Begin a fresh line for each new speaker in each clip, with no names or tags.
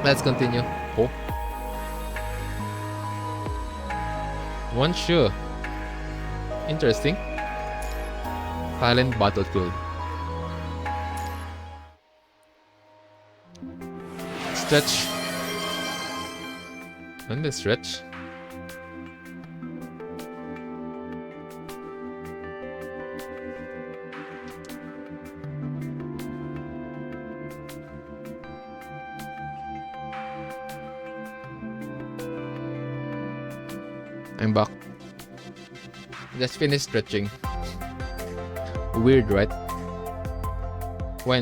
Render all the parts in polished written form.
Let's continue. Oh. One shoe. Interesting. Silent battlefield. Stretch. And the stretch. I'm back. Just finished stretching. Weird, right? Why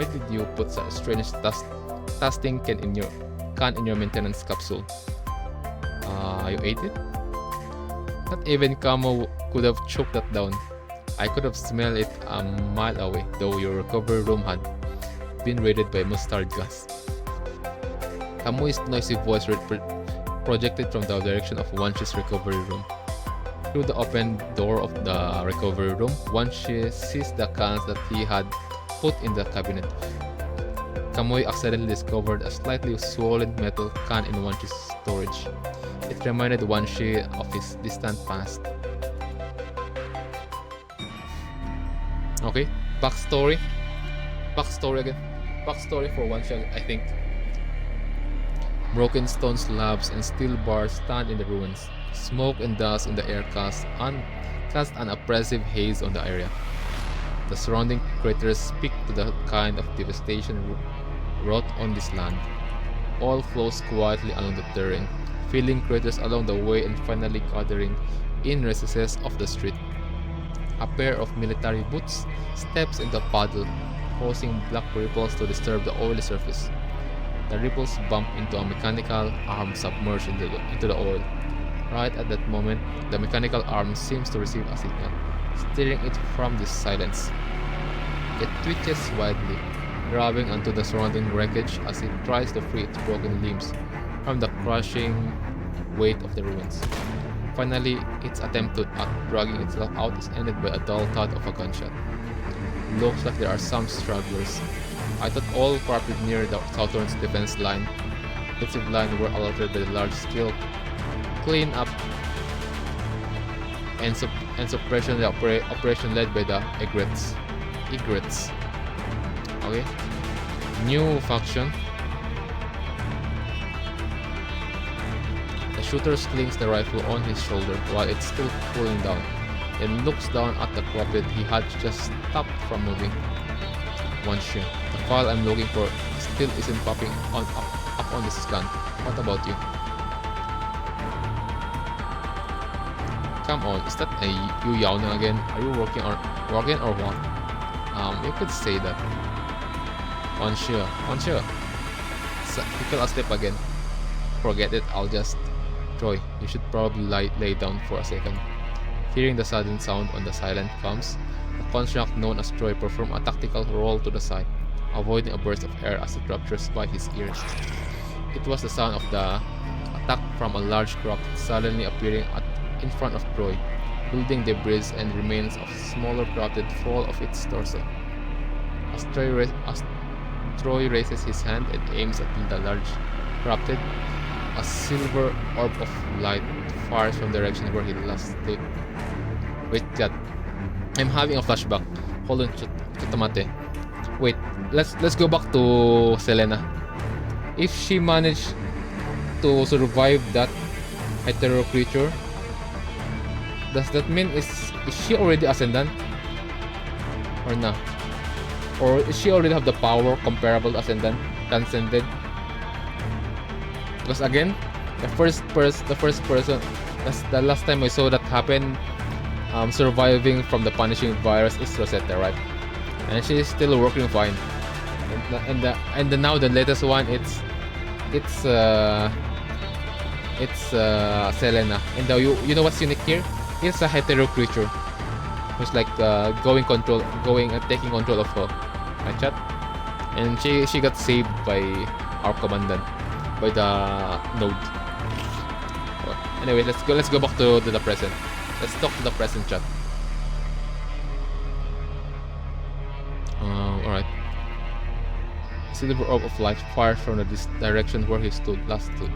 did you put such a strange testing can in your maintenance capsule? You ate it? Not even Camo could have choked that down. I could have smelled it a mile away, though your recovery room had been raided by mustard gas. Camu's noisy voice projected from the direction of Wanchi's recovery room. Through the open door of the recovery room, Wanchi sees the cans that he had put in the cabinet. Kamui accidentally discovered a slightly swollen metal can in Wanchi's storage. It reminded Wanchi of his distant past. Okay, backstory for Wanchi, I think. Broken stone slabs and steel bars stand in the ruins. Smoke and dust in the air cast an oppressive haze on the area. The surrounding craters speak to the kind of devastation wrought on this land. All flows quietly along the terrain, filling craters along the way and finally gathering in recesses of the street. A pair of military boots steps into a puddle, causing black ripples to disturb the oily surface. The ripples bump into a mechanical arm submerged into the oil. Right at that moment, the mechanical arm seems to receive a signal, steering it from the silence. It twitches wildly, grabbing onto the surrounding wreckage as it tries to free its broken limbs from the crushing weight of the ruins. Finally, its attempt at dragging itself out is ended by a dull thud of a gunshot. Looks like there are some stragglers. I thought all property near the Southern's defense line, defensive line, were alerted by the large-scale clean-up and suppression operation led by the Egrets. Okay. New faction. The shooter slings the rifle on his shoulder while it's still cooling down, and looks down at the corpse he had just stopped from moving. Wanchi, the file I'm looking for still isn't popping up on this scan. What about you? Come on, is that you yawning again? Are you working or what? You could say that. Wanchi. You fell asleep again. Forget it, I'll just... Troy, you should probably lay down for a second. Hearing the sudden sound on the silent comms, the construct known as Troy performed a tactical roll to the side, avoiding a burst of air as it ruptures by his ears. It was the sound of the attack from a large croc suddenly appearing in front of Troy, building debris and remains of smaller crafted fall of its torso. As Troy raises his hand and aims at the large crafted, a silver orb of light fires from the direction where he last stood. Wait, God. I'm having a flashback. Hold on, Chutamate. Wait, let's go back to Selena. If she managed to survive that hetero creature, does that mean is she already ascendant? Or not? Or is she already have the power comparable to ascendant, transcendent? Because again, the first person, that's the last time I saw that happen, surviving from the punishing virus is Rosetta, right? And she's still working fine. And now the latest one, it's Selena. And you know what's unique here? It's a hetero creature who's like taking control of her, right, chat? And she got saved by our commandant, by the node. Anyway, let's go back to the present. Let's talk to the present, chat. Alright. A silver orb of light fires from the direction where he last stood.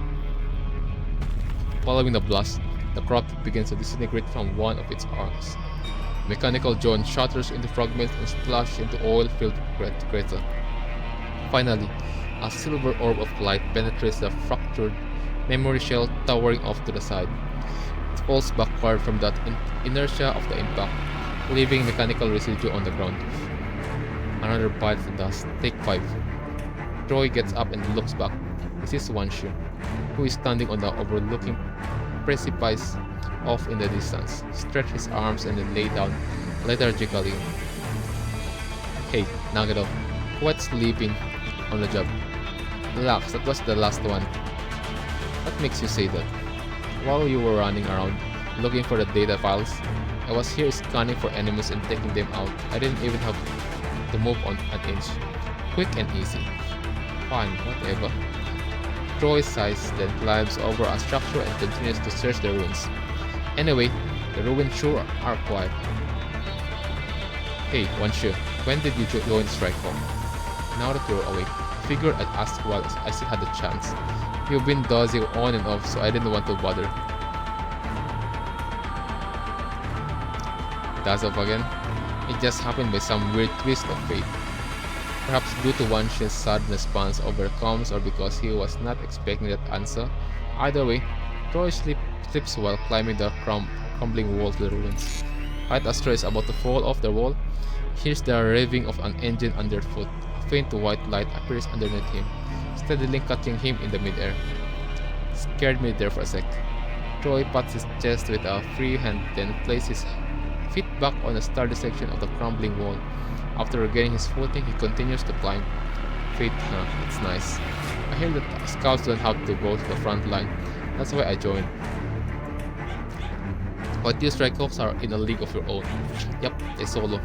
Following the blast, the craft begins to disintegrate from one of its arms. The mechanical joint shatters into fragments and splashes into oil-filled crater. Finally, a silver orb of light penetrates the fractured memory shell towering off to the side. It falls backward from that inertia of the impact, leaving mechanical residue on the ground. Another bite of the dust. Take 5. Troy gets up and looks back. He sees Wanshu, who is standing on the overlooking precipice off in the distance. Stretch his arms and then lay down lethargically. Hey, knock it off. Quit sleeping on the job. Relax, that was the last one. What makes you say that? While you were running around looking for the data files, I was here scanning for enemies and taking them out. I didn't even have to move on an inch. Quick and easy. Fine, whatever. Troy sighs, then climbs over a structure and continues to search the ruins. Anyway, the ruins sure are quiet. Hey, Wanshu, when did you join Strikeforce? Now that you're awake, I figured I'd ask while I still had the chance. You've been dozing on and off, so I didn't want to bother. Does off again? It just happened by some weird twist of fate. Perhaps due to Wanshu's sudden response overcomes or because he was not expecting that answer. Either way, Troy slips while climbing the crumbling wall to the ruins. Right as Troy is about to fall off the wall, he hears the revving of an engine underfoot. A faint white light appears underneath him, steadily catching him in the midair. Scared me there for a sec. Troy pats his chest with a free hand, then places his feet back on a sturdy section of the crumbling wall. After regaining his footing, he continues to climb. Fate, it's nice. I hear that scouts don't have to go to the front line. That's why I joined. But you Strikehawks are in a league of your own. Yep, a solo.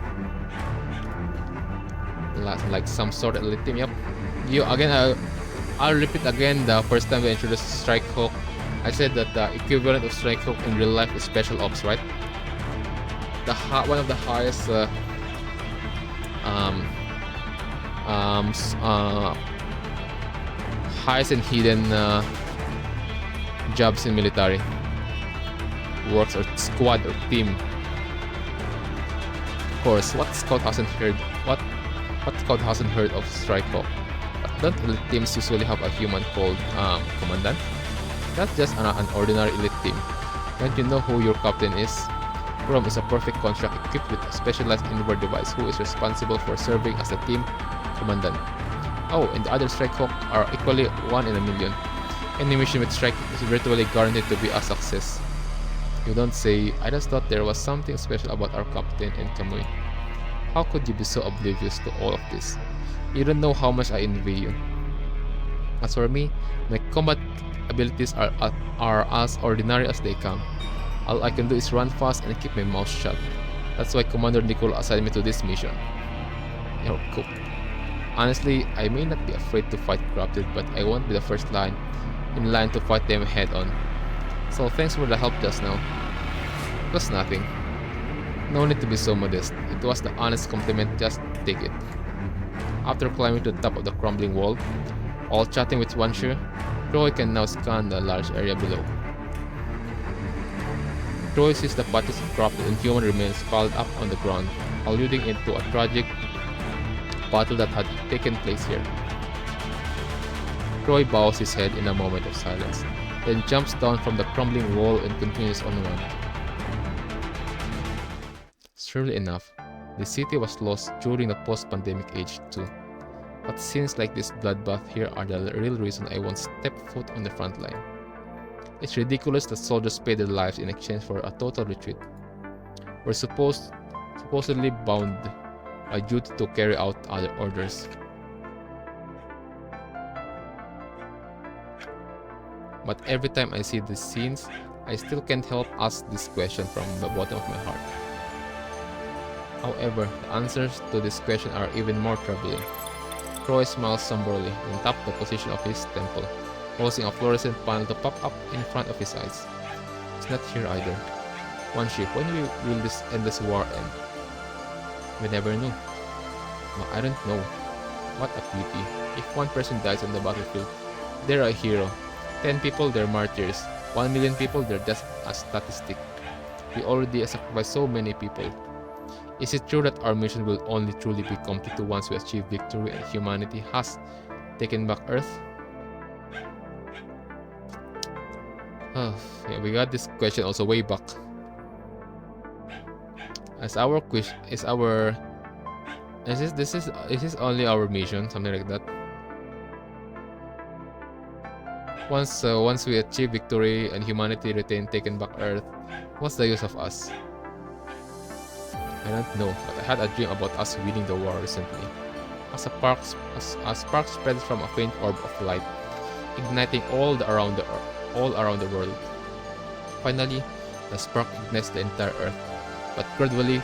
Like some sort of elite team, yep. You again, I'll repeat again the first time we introduced Strikehawk. I said that the equivalent of Strikehawk in real life is Special Ops, right? One of the highest highest and hidden jobs in military. Works or squad or team. Of course, what scout hasn't heard of Strikehawk? But don't elite teams usually have a human called commandant? That's just an ordinary elite team. Don't you know who your captain is? Grom is a perfect construct equipped with a specialized inward device who is responsible for serving as a team commandant. Oh, and the other Strikehawk are equally 1 in a million. Any mission with Strikehawk is virtually guaranteed to be a success. You don't say. I just thought there was something special about our captain and Kamui. How could you be so oblivious to all of this? You don't know how much I envy you. As for me, my combat abilities are as ordinary as they come. All I can do is run fast and keep my mouth shut. That's why Commander Nicole assigned me to this mission. You're cool. Honestly, I may not be afraid to fight corrupted, but I won't be the first in line to fight them head on. So thanks for the help just now. It was nothing. No need to be so modest. It was the honest compliment, just take it. After climbing to the top of the crumbling wall, while chatting with Wanshu, Troy can now scan the large area below. Troy sees the bodies of corrupted and human remains piled up on the ground, alluding into a tragic battle that had taken place here. Troy bows his head in a moment of silence, then jumps down from the crumbling wall and continues onward. Surely enough, the city was lost during the post-pandemic age too. But scenes like this bloodbath here are the real reason I won't step foot on the front line. It's ridiculous that soldiers pay their lives in exchange for a total retreat. We're supposedly bound by duty to carry out other orders. But every time I see these scenes, I still can't help ask this question from the bottom of my heart. However, the answers to this question are even more troubling. Troy smiles somberly and taps the position of his temple, causing a fluorescent panel to pop up in front of his eyes. It's not here either. Wanshu, when will this endless war end? We never know. No, I don't know. What a pity. If one person dies on the battlefield, they're a hero. 10 people, they're martyrs. 1 million people, they're just a statistic. We already sacrificed so many people. Is it true that our mission will only truly be completed once we achieve victory and humanity has taken back Earth? Oh, yeah, we got this question also way back. As our question is our is this only our mission, something like that. Once we achieve victory and humanity taken back Earth, what's the use of us? I don't know, but I had a dream about us winning the war recently. As a spark spreads from a faint orb of light, igniting all around the world. Finally, the spark ignites the entire Earth, but gradually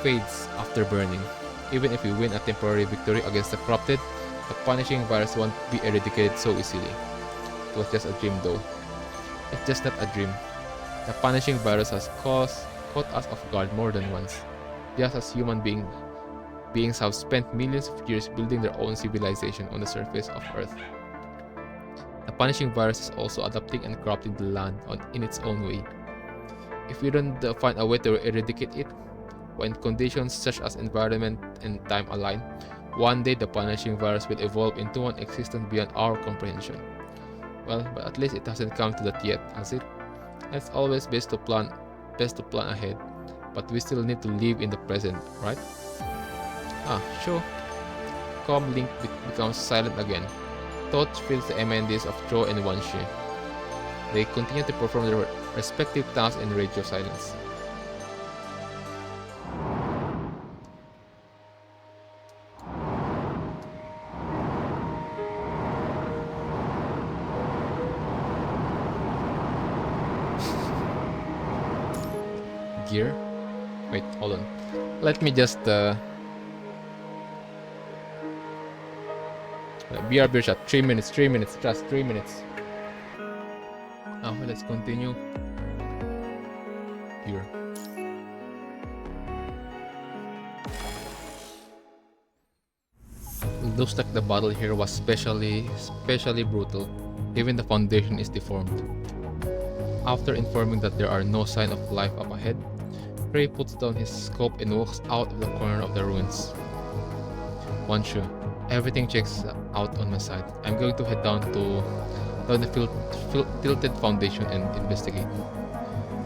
fades after burning. Even if we win a temporary victory against the corrupted, the punishing virus won't be eradicated so easily. It was just a dream though. It's just not a dream. The punishing virus has caught us off guard more than once. Just as human beings have spent millions of years building their own civilization on the surface of Earth. The punishing virus is also adapting and corrupting the land in its own way. If we don't find a way to eradicate it, when conditions such as environment and time align, one day the punishing virus will evolve into one existence beyond our comprehension. Well, but at least it hasn't come to that yet, has it? It's always best to plan ahead, but we still need to live in the present, right? Sure. Link becomes silent again. Thought fills the MNDs of Troy and Wanshi. They continue to perform their respective tasks in radio silence. Gear? Wait, hold on. Let me just BR shot, 3 minutes, just 3 minutes. Let's continue. Here. It looks like the battle here was especially brutal. Even the foundation is deformed. After informing that there are no signs of life up ahead, Gray puts down his scope and walks out of the corner of the ruins. Wanshu, everything checks out on my side. I'm going to head down the tilted foundation and investigate.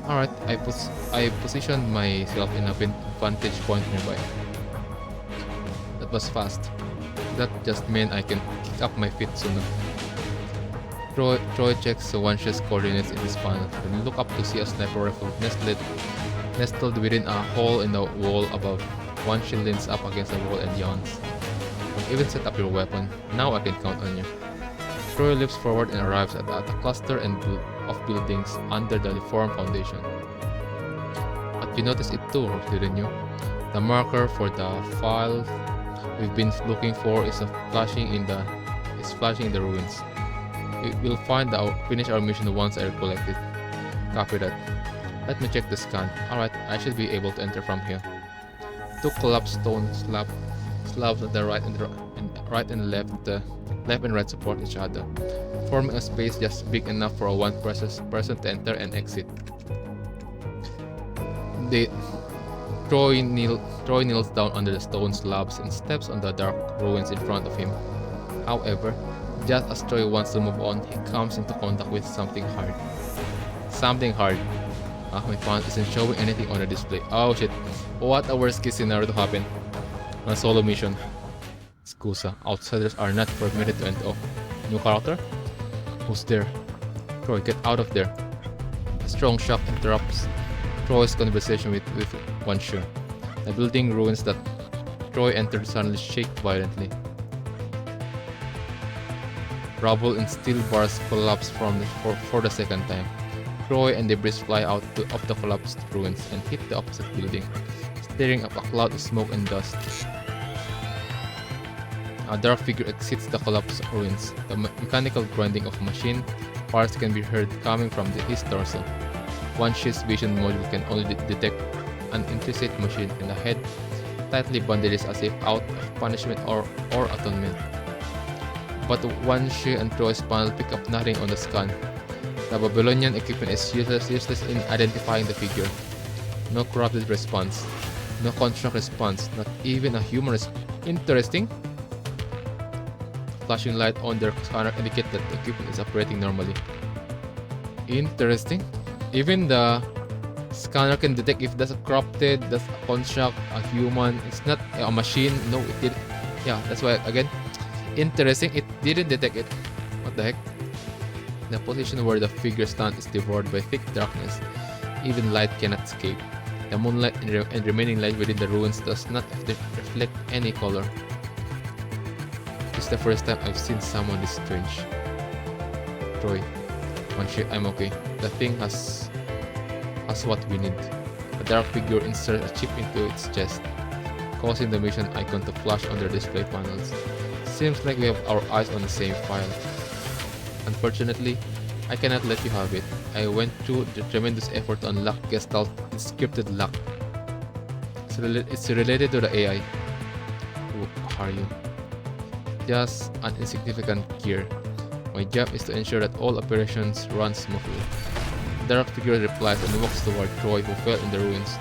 Alright, I positioned myself in a vantage point nearby. That was fast. That just meant I can kick up my feet sooner. Troy checks Wanshu's coordinates in his panel and look up to see a sniper rifle nestled within a hole in the wall above. Wanshu leans up against the wall and yawns. I've even set up your weapon. Now I can count on you. Troy leaps forward and arrives at a cluster of buildings under the deformed foundation. But you noticed it too, didn't you? The marker for the file we've been looking for is flashing in the ruins. We'll finish our mission once I recollect it. Copy that. Let me check the scan. Alright, I should be able to enter from here. Two collapsed stone slabs at the right and left and right support each other, forming a space just big enough for one person to enter and exit. Troy kneels down under the stone slabs and steps on the dark ruins in front of him. However, just as Troy wants to move on, he comes into contact with something hard. My phone isn't showing anything on the display. Oh shit. What a worst case scenario to happen on a solo mission. Scusa, outsiders are not permitted to enter. New character? Who's there? Troy, get out of there. A strong shock interrupts Troy's conversation with Wanshu. The building ruins that Troy entered suddenly shake violently. Rubble and steel bars collapse for the second time. Troy and debris fly out of the collapsed ruins and hit the opposite building, stirring up a cloud of smoke and dust. A dark figure exits the collapsed ruins. The mechanical grinding of machine parts can be heard coming from his torso. Wanshu's vision module can only detect an implicit machine, and the head tightly bandaged as if out of punishment or atonement. but Wan Shi and Troy's panel pick up nothing on the scan. The Babylonian equipment is useless in identifying the figure. No corrupted response. No construct response. Not even a human response. Interesting. Flashing light on their scanner indicate that the equipment is operating normally. Interesting. Even the scanner can detect if that's a corrupted, that's a construct, a human. It's not a machine. No, it did. Yeah, that's why again. Interesting. It didn't detect it. What the heck? The position where the figure stands is devoured by thick darkness. Even light cannot escape. The moonlight and remaining light within the ruins does not reflect any color. This is the first time I've seen someone this strange. Troy, one shit, I'm okay. The thing has what we need. A dark figure inserts a chip into its chest, causing the mission icon to flash on their display panels. Seems like we have our eyes on the same file. Unfortunately, I cannot let you have it. I went through the tremendous effort to unlock Gestalt encrypted lock. It's related to the AI. Who are you? Just an insignificant gear. My job is to ensure that all operations run smoothly. The dark figure replies and walks toward Troy, who fell in the ruins.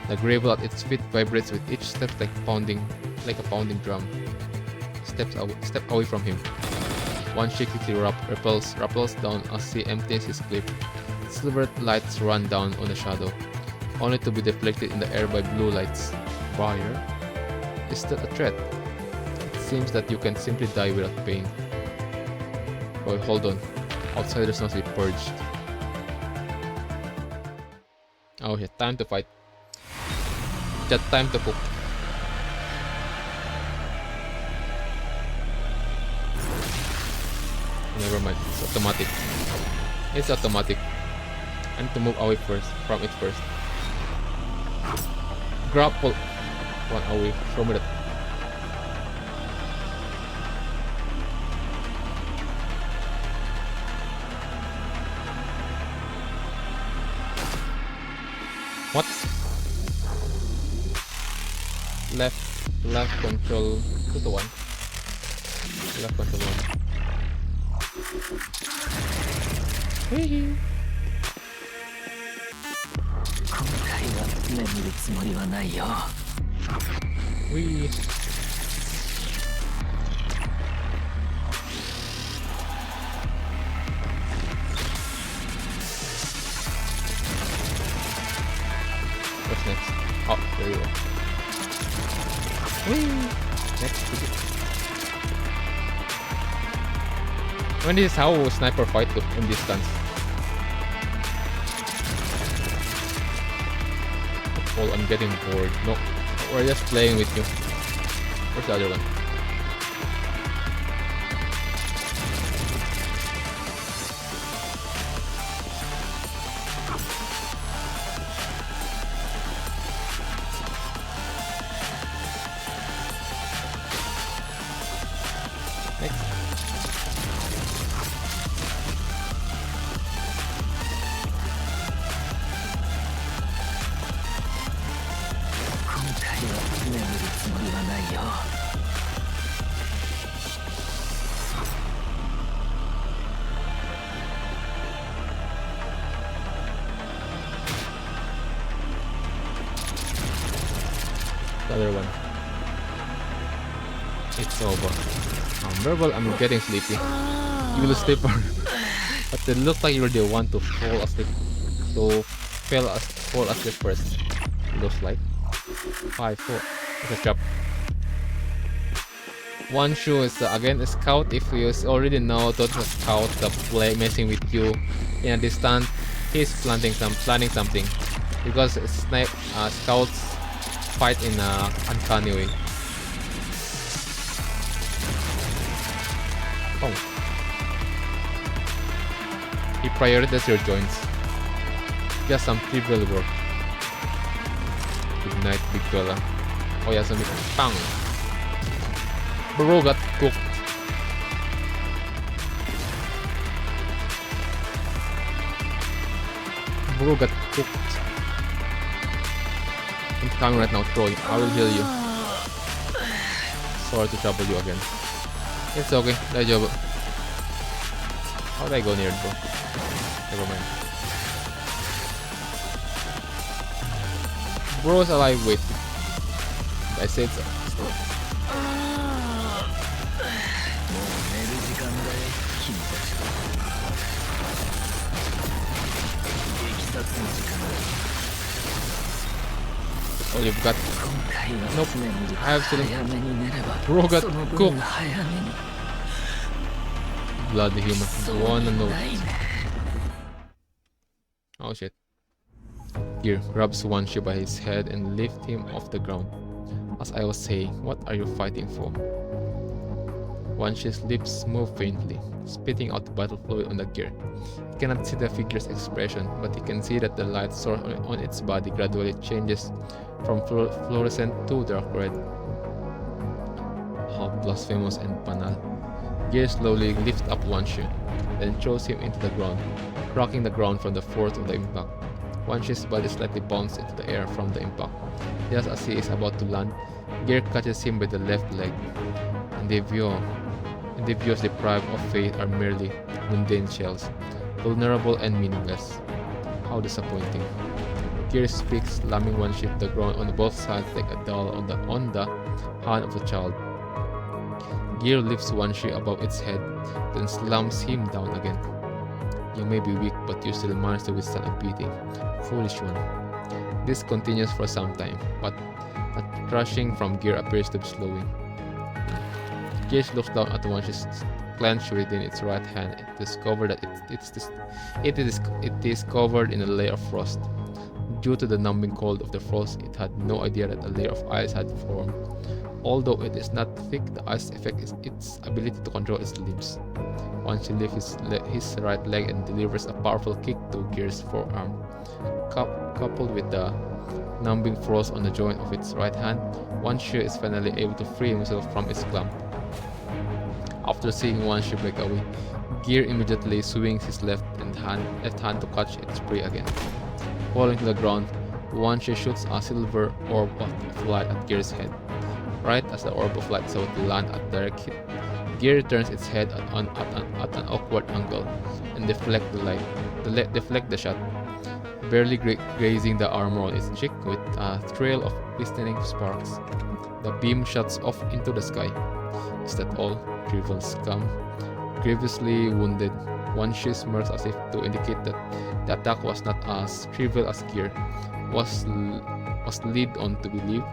The gravel at its feet vibrates with each step like a pounding drum. Step away from him. One shake quickly rappels down as he empties his clip. Silver lights run down on the shadow, only to be deflected in the air by blue lights. Barrier? Is that a threat? It seems that you can simply die without pain. Oh, hold on. Outsiders must be purged. Oh yeah, time to fight. Just time to cook. Never mind, it's automatic. It's automatic. I need to move away from it first. Grapple. One away. Show me that. What? Left control 2 to 1. Left control 1. Wee. What's next? Oh, there you go. Wee. Next. When this is how sniper fight in distance. Oh, I'm getting bored. No, we're just playing with you. Where's the other one? The other one. It's over. Verbal, I'm getting sleepy. You will sleep, but it looks like you're the one to fall asleep. So fall asleep first. Looks like 5, 4. It's a trap. One shoe is again a scout. If you already know that the scout play messing with you in a distance, he's planning something because scouts fight in a uncanny way. Oh, he prioritizes your joints. Just some trivial work. Good night, big fella. Oh yeah, some bang. Bro got cooked. Bro got cooked. I'm coming right now, Troy. I will heal you. Sorry to trouble you again. It's okay. Daijoubu. How did I go near it, bro? Never mind. Bro's alive. Wait. I said so. Oh, you've got... Nope. I have to... Bro got cooked. Bloody human. Wanna know. Oh shit. Gear grabs Wanshi by his head and lifts him off the ground. As I was saying, what are you fighting for? Wanshi's lips move faintly, spitting out the battle fluid on the gear. He cannot see the figure's expression, but he can see that the light source on its body gradually changes from fluorescent to dark red. How blasphemous and banal. Gear slowly lifts up Wanshi, then throws him into the ground, rocking the ground from the force of the impact. Wanshi's body slightly bounces into the air from the impact. Just as he is about to land, Gear catches him by the left leg. Individuals deprived of faith are merely mundane shells, vulnerable and meaningless. How disappointing. Gear speaks, slamming Wanshi to the ground on both sides like a doll on the hand of a child. Gear lifts Wanshi above its head, then slams him down again. You may be weak, but you still manage to withstand a beating. Foolish one. This continues for some time, but the thrashing from Gear appears to be slowing. Gear looks down at Wanshi's clenched within its right hand and discovers that it is covered in a layer of frost. Due to the numbing cold of the frost, it had no idea that a layer of ice had formed. Although it is not thick, the ice affects its ability to control its limbs. Wanshi lifts his right leg and delivers a powerful kick to Gear's forearm. Coupled with the numbing frost on the joint of its right hand, Wanshi is finally able to free himself from its clamp. After seeing Wanshi break away, Gear immediately swings his left hand to catch its prey again. Falling to the ground, Wanshi shoots a silver orb of light at Gear's head. Right as the orb of light is about to land at direct hit, Gear turns its head at an awkward angle and deflect the shot, barely grazing the armor on its cheek with a trail of glistening sparks. The beam shoots off into the sky. Is that all? Trivial scum. Grievously wounded, Wanshi smirks as if to indicate that the attack was not as trivial as Gear was led on to believe.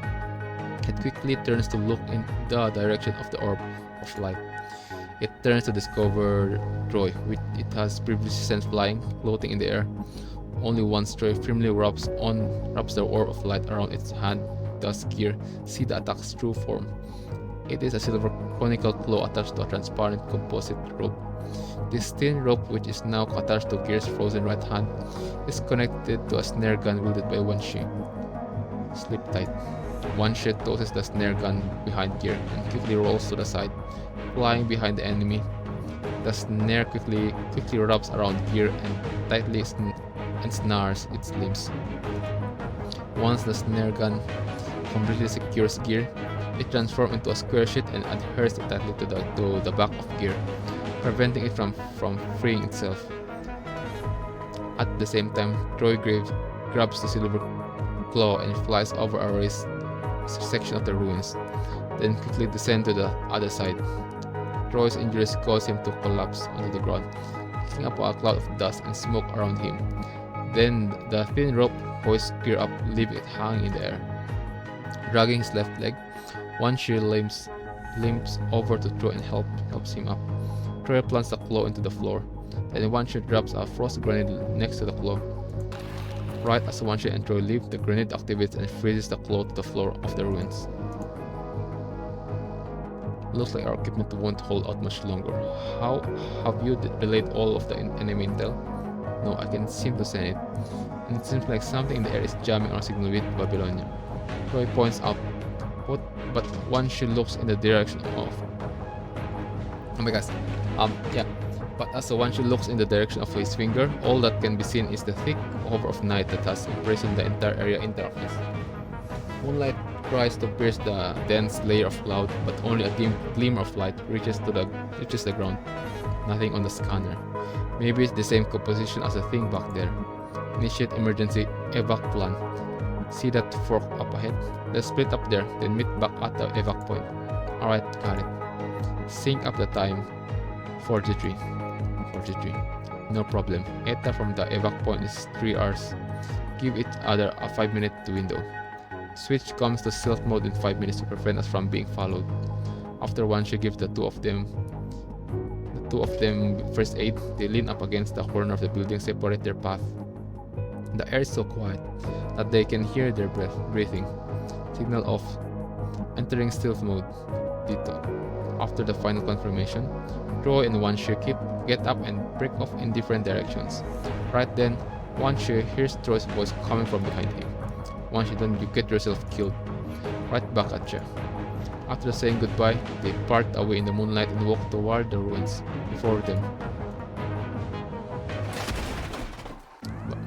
It quickly turns to look in the direction of the orb of light. It turns to discover Troy, which it has previously sent flying, floating in the air. Only once Troy firmly wraps the orb of light around its hand does Gear see the attack's true form. It is a silver conical claw attached to a transparent composite rope. This thin rope, which is now attached to Gear's frozen right hand, is connected to a snare gun wielded by Wanshi. Slip tight. Wanshi tosses the snare gun behind Gear and quickly rolls to the side, flying behind the enemy. The snare quickly wraps around Gear and tightly snares its limbs. Once the snare gun completely secures Gear, it transforms into a square sheet and adheres tightly to the back of Gear, preventing it from freeing itself. At the same time, Troy grabs the silver claw and flies over a raised section of the ruins, then quickly descends to the other side. Troy's injuries cause him to collapse onto the ground, kicking up a cloud of dust and smoke around him. Then the thin rope hoists Gear up, leaving it hanging in the air. Dragging his left leg, Wanshi limps over to Troy and helps him up. Troy plants the claw into the floor. Then Wanshi drops a frost grenade next to the claw. Right as Wanshi and Troy leave, the grenade activates and freezes the claw to the floor of the ruins. Looks like our equipment won't hold out much longer. How have you delayed all of the enemy intel? No, I can seem to send it. And it seems like something in the air is jamming our signal with Babylonia. Troy points out, but Wanshi looks in the direction of... Oh my gosh. Yeah. But as Wanshi looks in the direction of his finger, all that can be seen is the thick cover of night that has imprisoned the entire area in darkness. Moonlight tries to pierce the dense layer of cloud, but only a dim glimmer of light reaches the ground. Nothing on the scanner. Maybe it's the same composition as the thing back there. Initiate emergency evac plan. See that fork up ahead? Let's split up there, then meet back at the evac point. Alright, got it. Sync up the time. 43. No problem. ETA from the evac point is 3 hours. Give it other a 5-minute window. Switch comes to stealth mode in 5 minutes to prevent us from being followed. After one, she gives the two of them first aid. They lean up against the corner of the building, separate their path. The air is so quiet that they can hear their breathing. Signal off. Entering stealth mode. Dito. After the final confirmation, Troy and One Shi get up and break off in different directions. Right then, One Shi hears Troy's voice coming from behind him. One Shi, don't you get yourself killed. Right back at you. After saying goodbye, they part away in the moonlight and walk toward the ruins before them.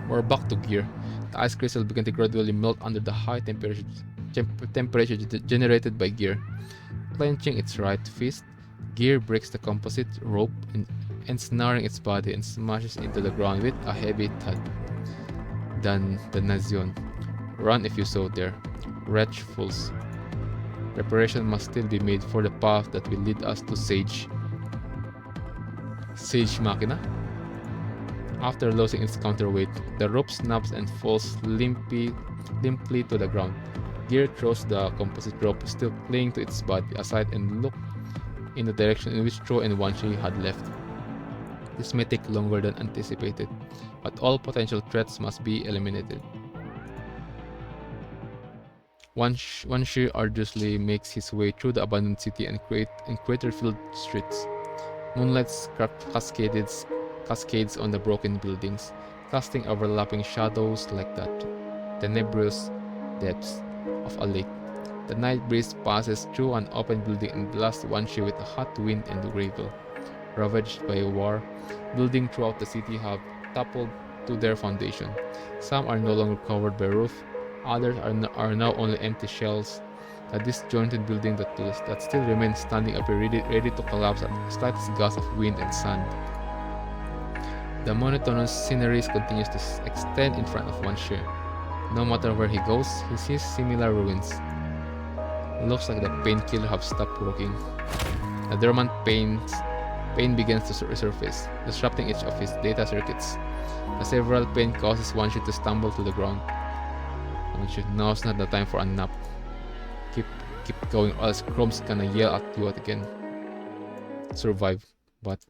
We're back to gear. The ice crystal began to gradually melt under the high temperature generated by gear. Clenching its right fist, gear breaks the composite rope and ensnaring its body and smashes into the ground with a heavy thud. Then the Nazion. Run if you so dare. Wretch fools. Preparation must still be made for the path that will lead us to Sage. Sage Machina? After losing its counterweight, the rope snaps and falls limply to the ground. Gear throws the composite rope still clinging to its body aside and look in the direction in which Tro and Wan Shi had left. This may take longer than anticipated, but all potential threats must be eliminated. Wan Shi arduously makes his way through the abandoned city and crater-filled streets. Moonlight cascades on the broken buildings, casting overlapping shadows like the tenebrous depths of a lake. The night breeze passes through an open building and blasts Wan Shi with a hot wind and gravel. Ravaged by war, buildings throughout the city have toppled to their foundation. Some are no longer covered by roof, others are now only empty shells. A disjointed building that still remains standing up ready to collapse at the slightest gust of wind and sand. The monotonous scenery continues to extend in front of Wan Shi. No matter where he goes, he sees similar ruins. Looks like the painkiller have stopped working. The dormant pain begins to resurface, disrupting each of his data circuits. The several pain causes Wan Shi to stumble to the ground. Wan Shi, now's not the time for a nap. Keep going, or else Chrome's gonna yell at you again. Survive, but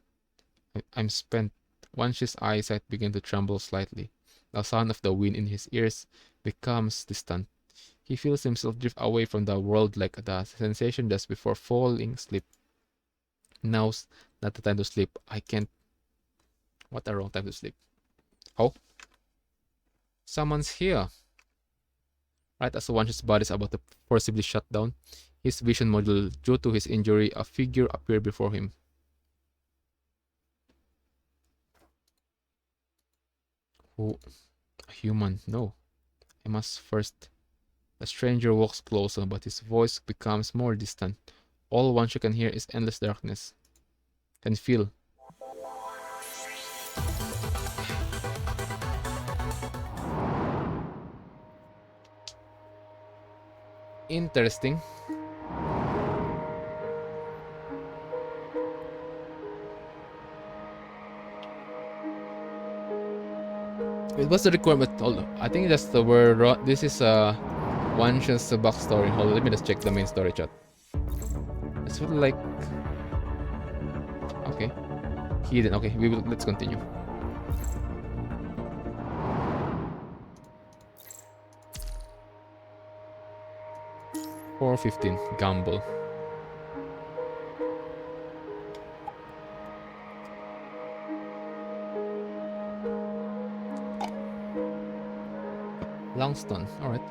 I'm spent. Wan Shi's eyesight begins to tremble slightly. The sound of the wind in his ears becomes distant. He feels himself drift away from the world like the sensation does before falling asleep. Now's not the time to sleep. I can't. What a wrong time to sleep. Oh. Someone's here. Right as Wan Shi's body is about to forcibly shut down, his vision module, due to his injury, a figure appeared before him. Who? A human? No. I must first. The stranger walks closer, but his voice becomes more distant. All Wan Shi can hear is endless darkness. Can feel. Interesting. It was the requirement. I think that's the word. This is Wan Shi's backstory. Hold on, let me just check the main story chat. It's sort of like. Okay. Hidden. Okay, let's continue. $4.15 gamble. Langston, alright.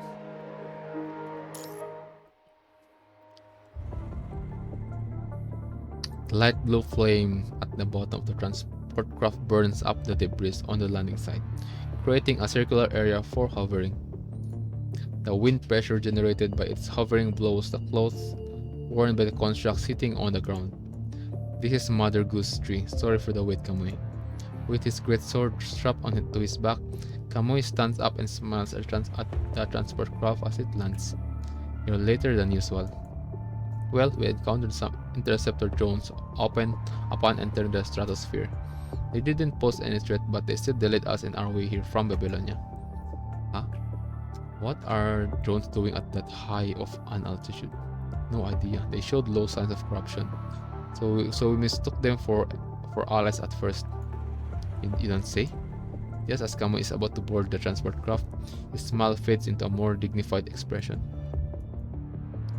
The light blue flame at the bottom of the transport craft burns up the debris on the landing site, creating a circular area for hovering. The wind pressure generated by its hovering blows the clothes worn by the constructs hitting on the ground. This is Mother Goose Tree. Sorry for the wait, Kamui. With his great sword strapped to his back, Kamui stands up and smiles at the transport craft as it lands. You're later than usual. Well, we encountered some interceptor drones upon entering the stratosphere. They didn't pose any threat, but they still delayed us in our way here from Babylonia. Huh? What are drones doing at that high of an altitude? No idea. They showed low signs of corruption. So we mistook them for allies at first. You don't say? Just as Kamui is about to board the transport craft, his smile fades into a more dignified expression.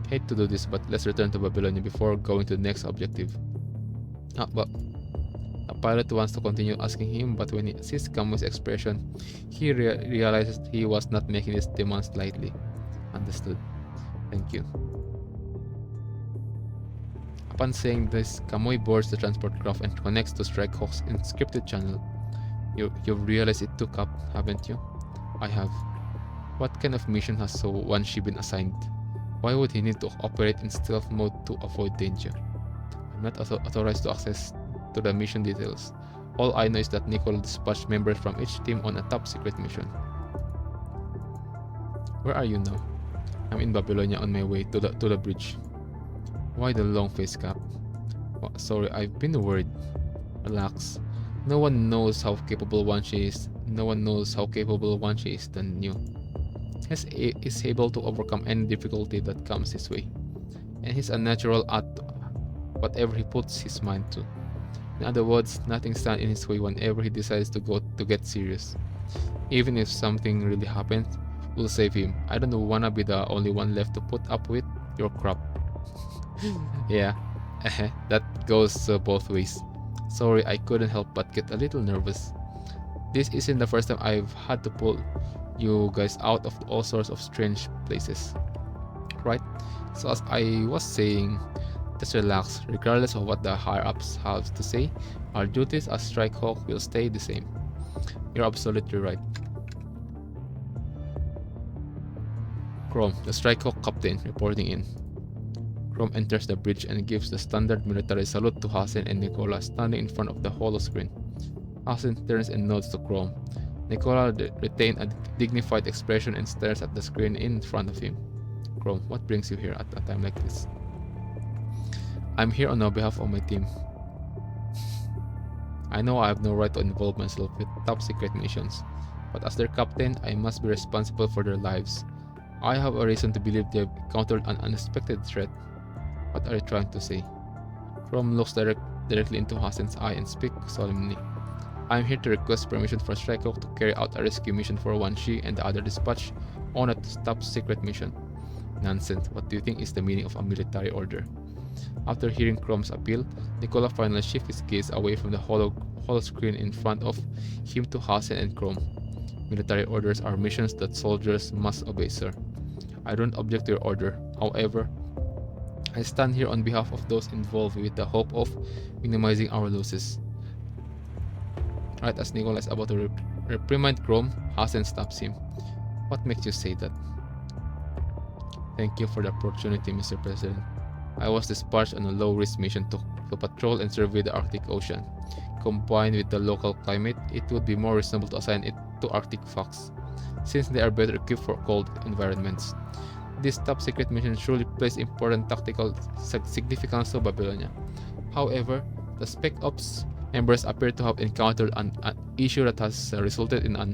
Hate to do this, but let's return to Babylonia before going to the next objective. But the pilot wants to continue asking him, but when he sees Kamui's expression, he realizes he was not making his demands lightly. Understood. Thank you. Upon saying this, Kamui boards the transport craft and connects to Strikehawk's encrypted channel. You've realized it took up, haven't you? I have. What kind of mission has one she been assigned? Why would he need to operate in stealth mode to avoid danger? I'm not authorized to access to the mission details. All I know is that Nicole dispatched members from each team on a top secret mission. Where are you now? I'm in Babylonia on my way to the bridge. Why the long face cap? Oh, sorry, I've been worried. Relax. No one knows how capable one she is. No one knows how capable one she is than you. He is able to overcome any difficulty that comes his way, and he's unnatural at whatever he puts his mind to. In other words, nothing stands in his way whenever he decides to get serious. Even if something really happens, we'll save him. I don't wanna be the only one left to put up with your crap. Yeah, that goes both ways. Sorry, I couldn't help but get a little nervous. This isn't the first time I've had to pull you guys out of all sorts of strange places. Right? So as I was saying, just relax. Regardless of what the higher-ups have to say, our duties as Strikehawk will stay the same. You're absolutely right. Chrome, the Strikehawk captain, reporting in. Chrome enters the bridge and gives the standard military salute to Hasen and Nicola standing in front of the holoscreen. Hasen turns and nods to Chrome. Nicola retains a dignified expression and stares at the screen in front of him. Chrome, what brings you here at a time like this? I'm here on behalf of my team. I know I have no right to involve myself with top secret missions, but as their captain, I must be responsible for their lives. I have a reason to believe they've encountered an unexpected threat. What are you trying to say? Chrome looks directly into Hasen's eye and speaks solemnly. I am here to request permission for Strikehawk to carry out a rescue mission for Wan Shi and the other dispatch on a top secret mission. Nonsense. What do you think is the meaning of a military order? After hearing Chrome's appeal, Nicola finally shifts his gaze away from the holoscreen in front of him to Hasen and Chrome. Military orders are missions that soldiers must obey, sir. I don't object to your order. However, I stand here on behalf of those involved with the hope of minimizing our losses. Right as Nicola is about to reprimand Chrome, Hasen stops him. What makes you say that? Thank you for the opportunity, Mr. President. I was dispatched on a low-risk mission to patrol and survey the Arctic Ocean. Combined with the local climate, it would be more reasonable to assign it to Arctic fox, since they are better equipped for cold environments. This top-secret mission truly plays important tactical significance to Babylonia. However, the Spec Ops members appear to have encountered an issue that has resulted in a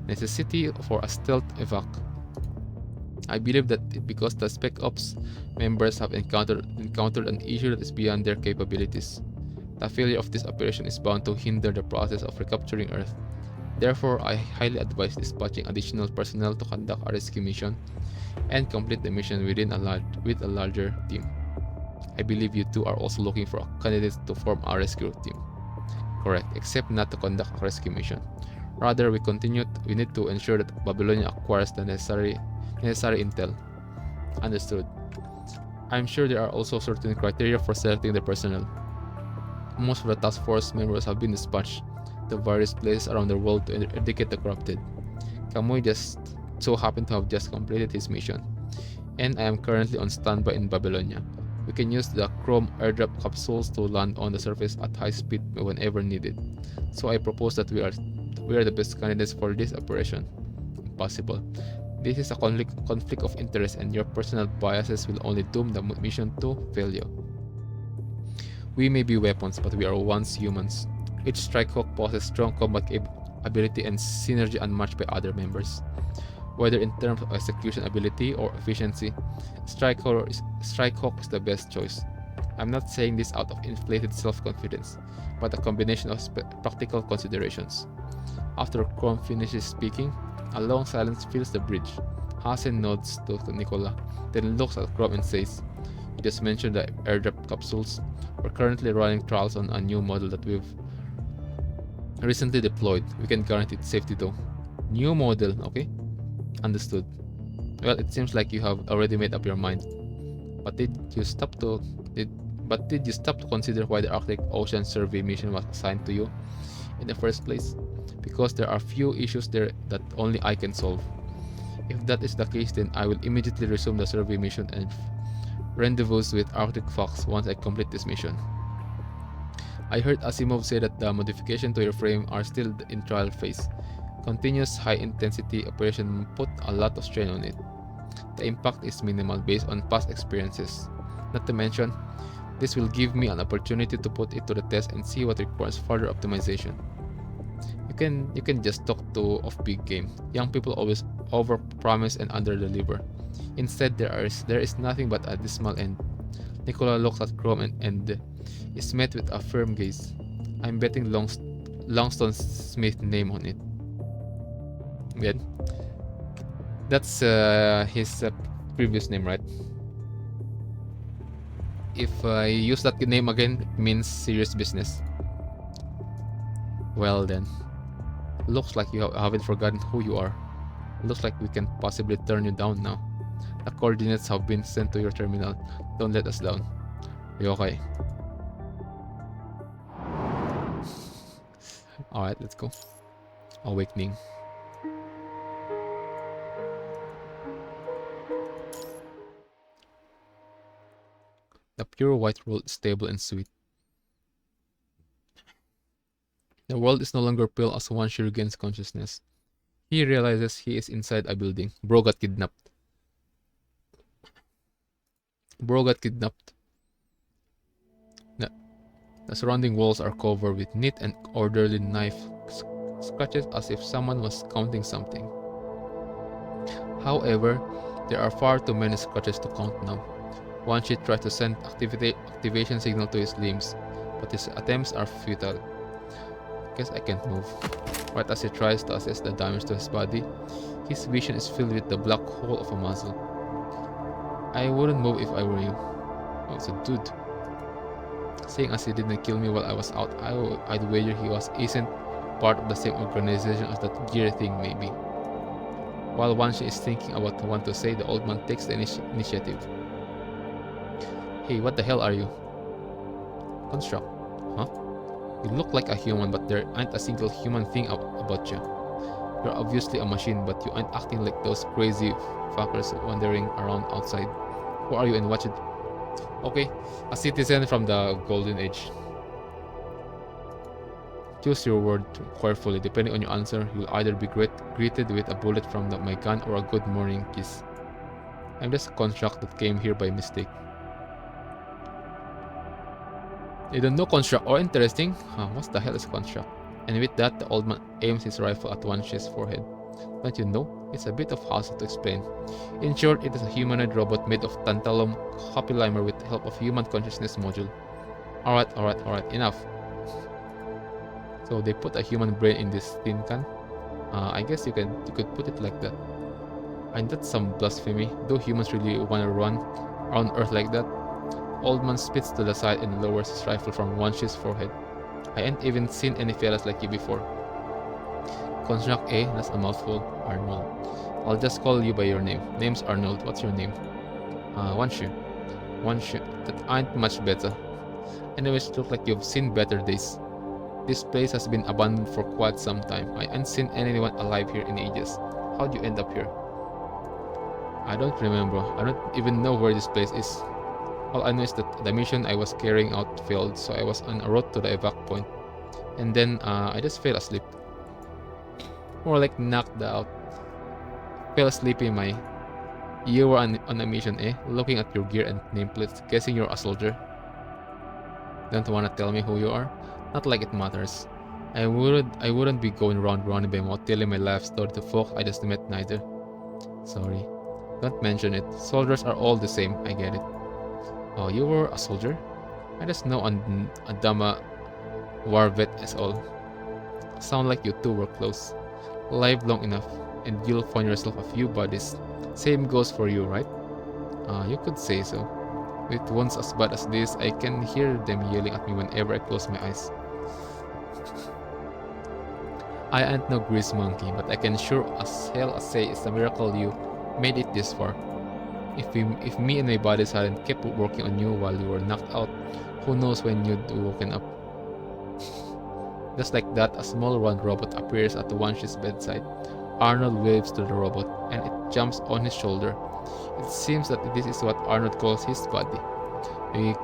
necessity for a stealth evac. I believe that because the Spec Ops members have encountered an issue that is beyond their capabilities, the failure of this operation is bound to hinder the process of recapturing Earth. Therefore, I highly advise dispatching additional personnel to conduct a rescue mission and complete the mission with a larger team. I believe you two are also looking for candidates to form a rescue team. Correct, except not to conduct a rescue mission. Rather, we need to ensure that Babylonia acquires the necessary intel. Understood. I'm sure there are also certain criteria for selecting the personnel. Most of the task force members have been dispatched to various places around the world to eradicate the corrupted. Kamui just so happened to have just completed his mission, and I am currently on standby in Babylonia. We can use the Chrome airdrop capsules to land on the surface at high speed whenever needed. So I propose that we are the best candidates for this operation. Impossible. This is a conflict of interest, and your personal biases will only doom the mission to failure. We may be weapons, but we are once humans. Each Strikehawk possesses strong combat ability and synergy unmatched by other members. Whether in terms of execution ability or efficiency, Strikehawk is the best choice. I'm not saying this out of inflated self-confidence, but a combination of practical considerations. After Chrome finishes speaking, a long silence fills the bridge. Hasen nods to Nicola, then looks at Chrome and says, "You just mentioned the airdrop capsules. We're currently running trials on a new model that we've recently deployed. We can guarantee its safety though." New model, okay? Understood. Well, it seems like you have already made up your mind. But did you stop to consider why the Arctic Ocean Survey mission was assigned to you in the first place? Because there are few issues there that only I can solve. If that is the case, then I will immediately resume the survey mission and rendezvous with Arctic Fox once I complete this mission. I heard Asimov say that the modifications to your frame are still in trial phase. Continuous high-intensity operation put a lot of strain on it. The impact is minimal based on past experiences. Not to mention, this will give me an opportunity to put it to the test and see what requires further optimization. You can just talk to of big game. Young people always overpromise and underdeliver. Instead, there is nothing but a dismal end. Nicola looks at Chrome and is met with a firm gaze. I'm betting Langston Smith's name on it. Good. That's his previous name, right? If I use that name again, it means serious business. Well then. Looks like you haven't forgotten who you are. Looks like we can possibly turn you down now. The coordinates have been sent to your terminal. Don't let us down. Are you okay? Alright, let's go. Awakening. The pure white world is stable and sweet. The world is no longer pale as once she regains consciousness. He realizes he is inside a building. Bro got kidnapped. The surrounding walls are covered with neat and orderly knife scratches as if someone was counting something. However, there are far too many scratches to count now. Wanshi tries to send activation signal to his limbs, but his attempts are futile. Guess I can't move. Right as he tries to assess the damage to his body, his vision is filled with the black hole of a muzzle. I wouldn't move if I were you. Oh, it's a dude. Seeing as he didn't kill me while I was out, I'd wager he isn't part of the same organization as that gear thing maybe. While Wanshi is thinking about what to say, the old man takes the initiative. Hey, what the hell are you? Construct. Huh? You look like a human, but there ain't a single human thing about you. You're obviously a machine, but you ain't acting like those crazy fuckers wandering around outside. Who are you and what you... Okay, a citizen from the Golden Age. Choose your word carefully. Depending on your answer, you'll either be greeted with a bullet from my gun or a good morning kiss. I'm just a construct that came here by mistake. You don't know construct? Oh, interesting. Huh, what the hell is construct? And with that, the old man aims his rifle at Wanshi's forehead. Don't you know? It's a bit of hassle to explain. In short, it is a humanoid robot made of tantalum copolymer with the help of human consciousness module. Alright, enough. So they put a human brain in this tin can. I guess you could put it like that. And that's some blasphemy. Do humans really wanna run around Earth like that? Old man spits to the side and lowers his rifle from Wanshi's forehead. I ain't even seen any fellas like you before. Construct A, that's a mouthful. Arnold. I'll just call you by your name. Name's Arnold. What's your name? Wanshi. That ain't much better. Anyways, look like you've seen better days. This place has been abandoned for quite some time. I ain't seen anyone alive here in ages. How'd you end up here? I don't remember. I don't even know where this place is. All I know is that the mission I was carrying out failed, so I was on a road to the evac point. And then I just fell asleep. More like knocked out. Fell asleep in my... You were on a mission, eh? Looking at your gear and nameplates, guessing you're a soldier. Don't wanna tell me who you are? Not like it matters. I wouldn't be going around running by mouth telling my life story to folk I just met neither. Sorry. Don't mention it. Soldiers are all the same, I get it. Oh, you were a soldier? I just know a Dama war vet is all. Sound like you two were close. Live long enough, and you'll find yourself a few buddies. Same goes for you, right? You could say so. With wounds as bad as this, I can hear them yelling at me whenever I close my eyes. I ain't no grease monkey, but I can sure as hell say it's a miracle you made it this far. If me and my buddies hadn't kept working on you while you were knocked out, who knows when you'd woken up. Just like that, a small round robot appears at Wanshi's bedside. Arnold waves to the robot, and it jumps on his shoulder. It seems that this is what Arnold calls his body. We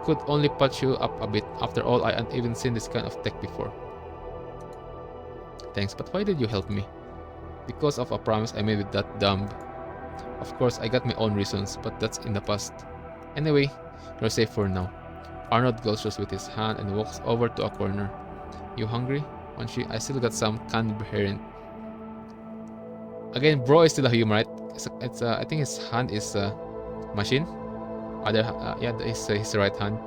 could only patch you up a bit. After all, I hadn't even seen this kind of tech before. Thanks, but why did you help me? Because of a promise I made with that dumb. Of course, I got my own reasons, but that's in the past. Anyway, you're safe for now. Arnold gestures with his hand and walks over to a corner. You hungry? I still got some canned herring. Again, bro is still a human, right? I think his hand is a machine. Yeah, it's his right hand.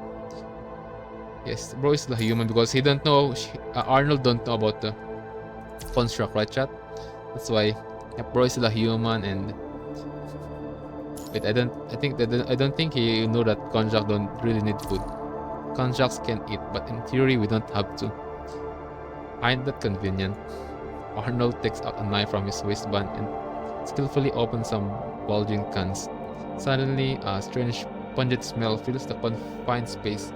Yes, bro is still a human because he don't know. Arnold don't know about the construct, right, chat? That's why. Yeah, bro is still a human, and wait, I don't think he knew that constructs don't really need food. Constructs can eat, but in theory we don't have to. Ain't that convenient? Arnold takes out a knife from his waistband and skillfully opens some bulging cans. Suddenly, a strange pungent smell fills the confined space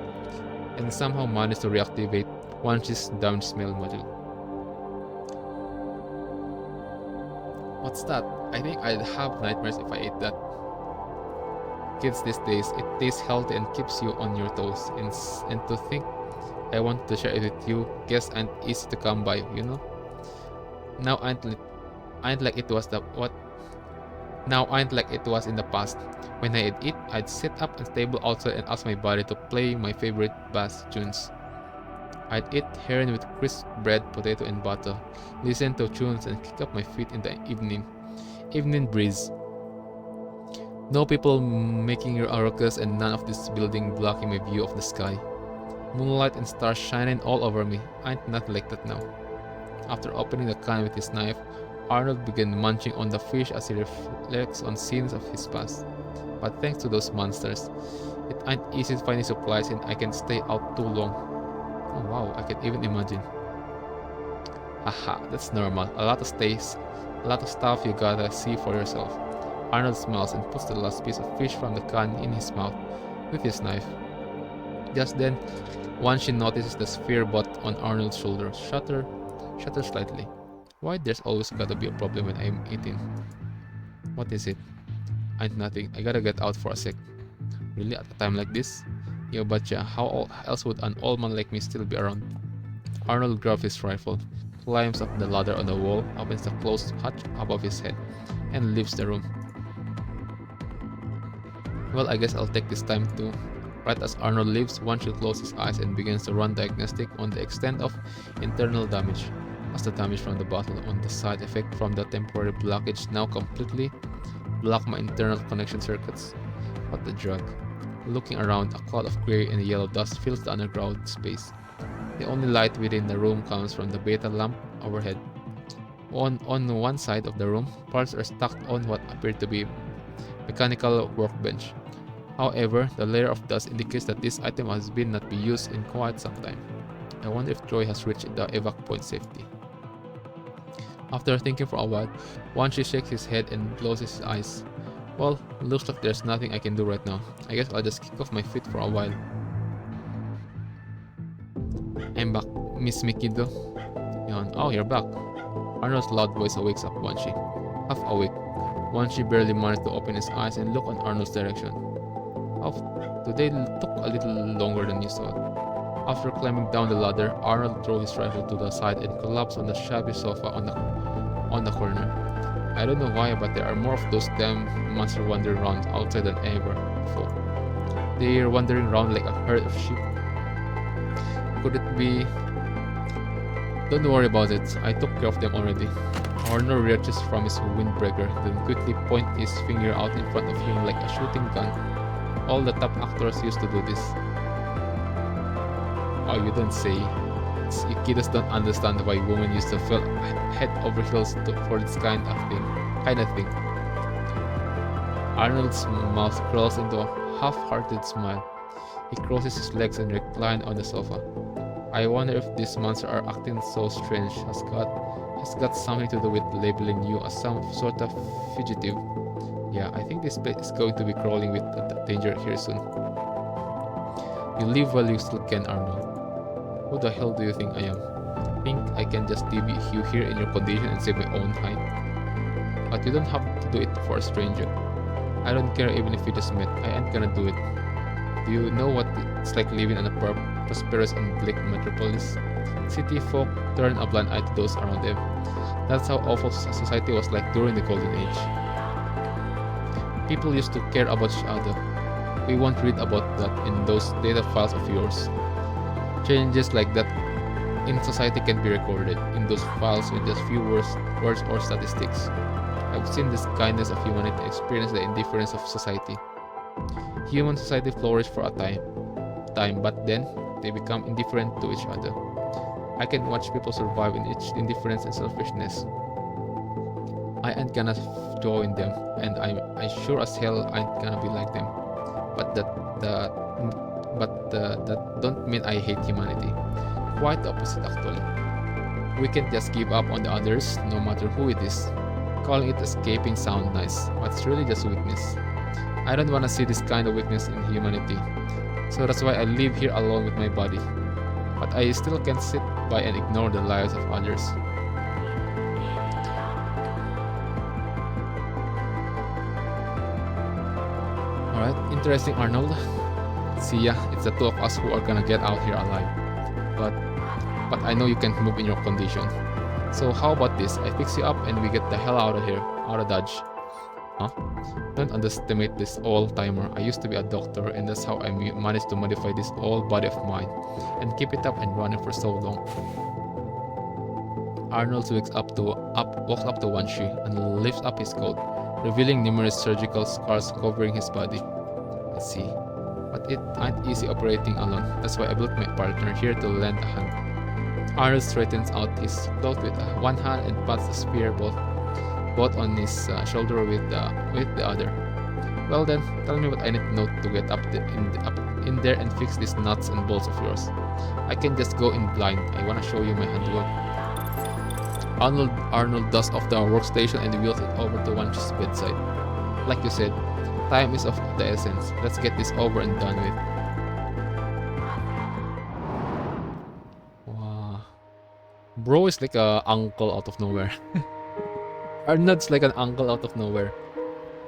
and somehow manages to reactivate Wanshi's down smell module. What's that? I think I'd have nightmares if I ate that. Kids these days, it tastes healthy and keeps you on your toes. And to think I want to share it with you, guess ain't easy to come by, you know? Now ain't like it was in the past. When I'd eat, I'd sit up and stable outside and ask my body to play my favorite bass tunes. I'd eat herring with crisp bread, potato, and butter, listen to tunes, and kick up my feet in the evening breeze. No people making a ruckus and none of this building blocking my view of the sky. Moonlight and stars shining all over me. Ain't not like that now. After opening the can with his knife, Arnold began munching on the fish as he reflects on scenes of his past. But thanks to those monsters, it ain't easy finding supplies and I can stay out too long. Oh wow, I can even imagine. Haha, that's normal. A lot of stuff you gotta see for yourself. Arnold smiles and puts the last piece of fish from the can in his mouth with his knife. Just then, Wanshi notices the sphere butt on Arnold's shoulder shutter slightly. Why there's always gotta be a problem when I'm eating? What is it? Ain't nothing. I gotta get out for a sec. Really? At a time like this? Yo betcha, how else would an old man like me still be around? Arnold grabs his rifle, climbs up the ladder on the wall, opens the closed hatch above his head, and leaves the room. Well, I guess I'll take this time too. Right as Arnold leaves, Wanshi closes his eyes and begins to run diagnostic on the extent of internal damage, as the damage from the battle on the side effect from the temporary blockage now completely block my internal connection circuits. What the drug? Looking around, a cloud of gray and yellow dust fills the underground space. The only light within the room comes from the beta lamp overhead. On one side of the room, parts are stacked on what appear to be mechanical workbench. However, the layer of dust indicates that this item has been not be used in quite some time. I wonder if Troy has reached the evac point safely. After thinking for a while, Wanshi shakes his head and closes his eyes. Well, looks like there's nothing I can do right now. I guess I'll just kick off my feet for a while. I'm back, Miss Mikido. Yawn. Oh, you're back. Arnold's loud voice awakes up Wanshi, half awake. Once she barely managed to open his eyes and look on Arnold's direction. Oh, today took a little longer than usual. After climbing down the ladder, Arnold threw his rifle to the side and collapsed on the shabby sofa on the corner. I don't know why, but there are more of those damn monsters wandering around outside than ever before. They're wandering around like a herd of sheep. Could it be? Don't worry about it, I took care of them already. Arnold reaches from his windbreaker, then quickly points his finger out in front of him like a shooting gun. All the top actors used to do this. Oh, you don't say. Kiddos don't understand why women used to feel head over heels for this kind of thing. Arnold's mouth curls into a half-hearted smile. He crosses his legs and reclines on the sofa. I wonder if these monsters are acting so strange has got something to do with labeling you as some sort of fugitive. Yeah, I think this place is going to be crawling with danger here soon. You live while you still can, Arnold. Who the hell do you think I am? Think I can just leave you here in your condition and save my own hide? But you don't have to do it for a stranger. I don't care even if we just met, I ain't gonna do it. Do you know what it's like living in a prosperous and bleak metropolis? City folk turn a blind eye to those around them. That's how awful society was like during the Golden Age. People used to care about each other. We won't read about that in those data files of yours. Changes like that in society can be recorded in those files with just few words or statistics. I've seen this kindness of humanity experience the indifference of society. Human society flourished for a time, but then they become indifferent to each other. I can watch people survive in each indifference and selfishness. I ain't gonna join them, and I sure as hell ain't gonna be like them. But that don't mean I hate humanity. Quite the opposite, actually. We can't just give up on the others, no matter who it is. Calling it escaping sounds nice, but it's really just weakness. I don't wanna see this kind of weakness in humanity. So that's why I live here alone with my body. But I still can't sit by and ignore the lives of others. Alright, interesting, Arnold. See ya, it's the two of us who are gonna get out here alive. But I know you can't move in your condition. So how about this? I fix you up and we get the hell out of here, out of Dodge. Huh? Don't underestimate this old-timer. I used to be a doctor, and that's how I managed to modify this old body of mine and keep it up and running for so long. Arnold walks up to one shoe and lifts up his coat, revealing numerous surgical scars covering his body. I see. But it ain't easy operating alone. That's why I built my partner here to lend a hand. Arnold straightens out his cloth with one hand and pats the spear both on his shoulder with the other. Well then, tell me what I need to know to get up in there and fix these nuts and bolts of yours. I can just go in blind. I wanna show you my handwork. Arnold dusts off the workstation and wheels it over to Wanchi's bedside. Like you said, time is of the essence. Let's get this over and done with. Wow. Bro is like a uncle out of nowhere. Arnold's like an uncle out of nowhere.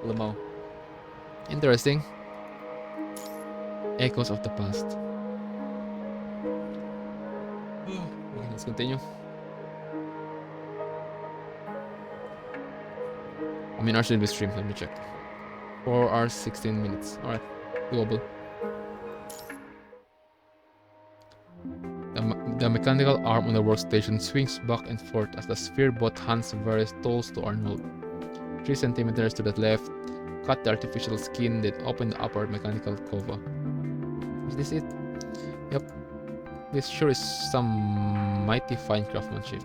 Lamaw. Interesting. Echoes of the past. Okay, let's continue. I mean, should be streamed. Let me check. 4 hours 16 minutes. Alright, doable. The mechanical arm on the workstation swings back and forth as the sphere both hands various tolls to Arnold. 3 centimeters to the left, cut the artificial skin, then open the upper mechanical cova. Is this it? Yep. This sure is some mighty fine craftsmanship.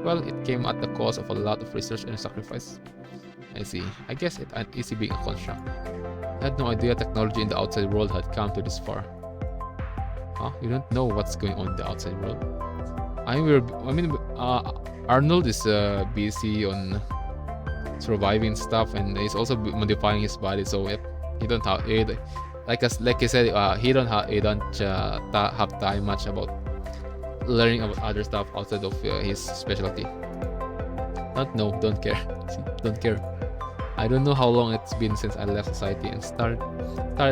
Well, it came at the cost of a lot of research and sacrifice. I see. I guess it ain't easy being a construct. I had no idea technology in the outside world had come to this far. Huh? You don't know what's going on in the outside world? Arnold is busy on surviving stuff, and he's also modifying his body. So yep, he don't have like I said, he don't have time much about learning about other stuff outside of his specialty. Don't know, don't care. See, don't care. I don't know how long it's been since I left society and started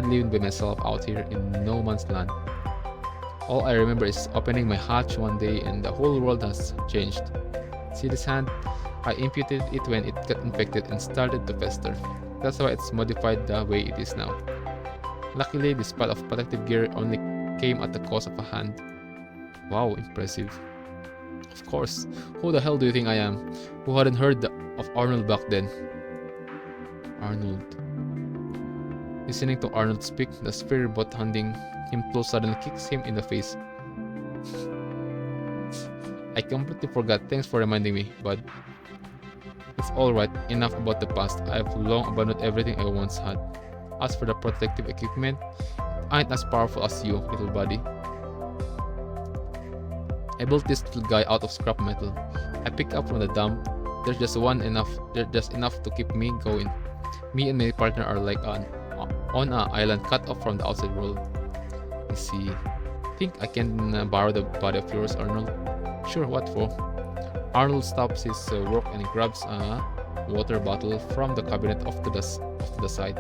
living by myself out here in no man's land. All I remember is opening my hatch one day and the whole world has changed. See this hand? I imputed it when it got infected and started to fester. That's why it's modified the way it is now. Luckily, this part of protective gear only came at the cost of a hand. Wow, impressive. Of course, who the hell do you think I am? Who hadn't heard of Arnold back then? Arnold. Listening to Arnold speak, the sphere bot handing him tools suddenly kicks him in the face. I completely forgot. Thanks for reminding me, bud. It's alright, enough about the past. I've long abandoned everything I once had. As for the protective equipment, it ain't as powerful as you, little buddy. I built this little guy out of scrap metal. I picked up from the dump. There's just enough to keep me going. Me and my partner are like on an island cut off from the outside world. I see. Think I can borrow the body of yours, Arnold? Sure, what for? Arnold stops his work and grabs a water bottle from the cabinet off to the side.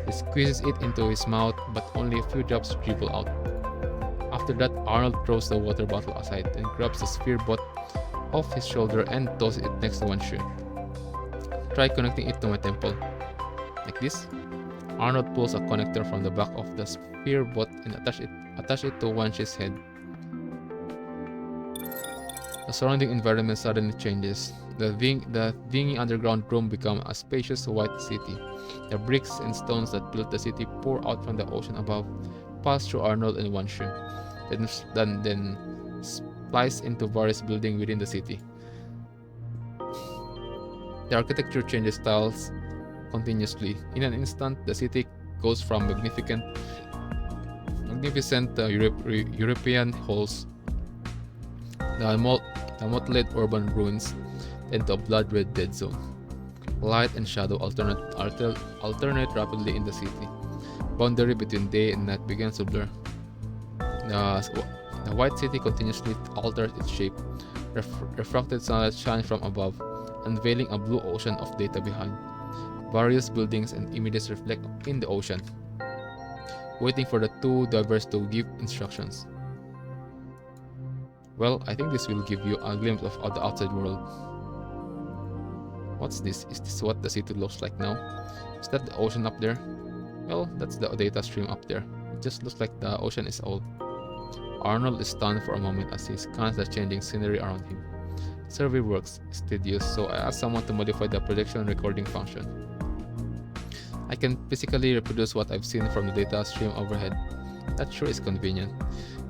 He squeezes it into his mouth, but only a few drops dribble out. After that, Arnold throws the water bottle aside and grabs the sphere bot off his shoulder and tosses it next to one shoe. Try connecting it to my temple. Like this. Arnold pulls a connector from the back of the sphere bot and attach it to Wanchi's head. The surrounding environment suddenly changes. The dingy underground room becomes a spacious white city. The bricks and stones that built the city pour out from the ocean above, pass through Arnold and Wanshu, then splice into various buildings within the city. The architecture changes styles continuously. In an instant, the city goes from magnificent European halls, the motley urban ruins, into a blood-red dead zone. Light and shadow alternate rapidly in the city. Boundary between day and night begins to blur. The white city continuously alters its shape. Refracted sunlight shines from above, unveiling a blue ocean of data behind. Various buildings and images reflect in the ocean, waiting for the two divers to give instructions. Well, I think this will give you a glimpse of the outside world. What's this? Is this what the city looks like now? Is that the ocean up there? Well, that's the data stream up there. It just looks like the ocean is old. Arnold is stunned for a moment as he scans the changing scenery around him. Survey works is tedious, so I asked someone to modify the projection recording function. I can physically reproduce what I've seen from the data stream overhead. That sure is convenient.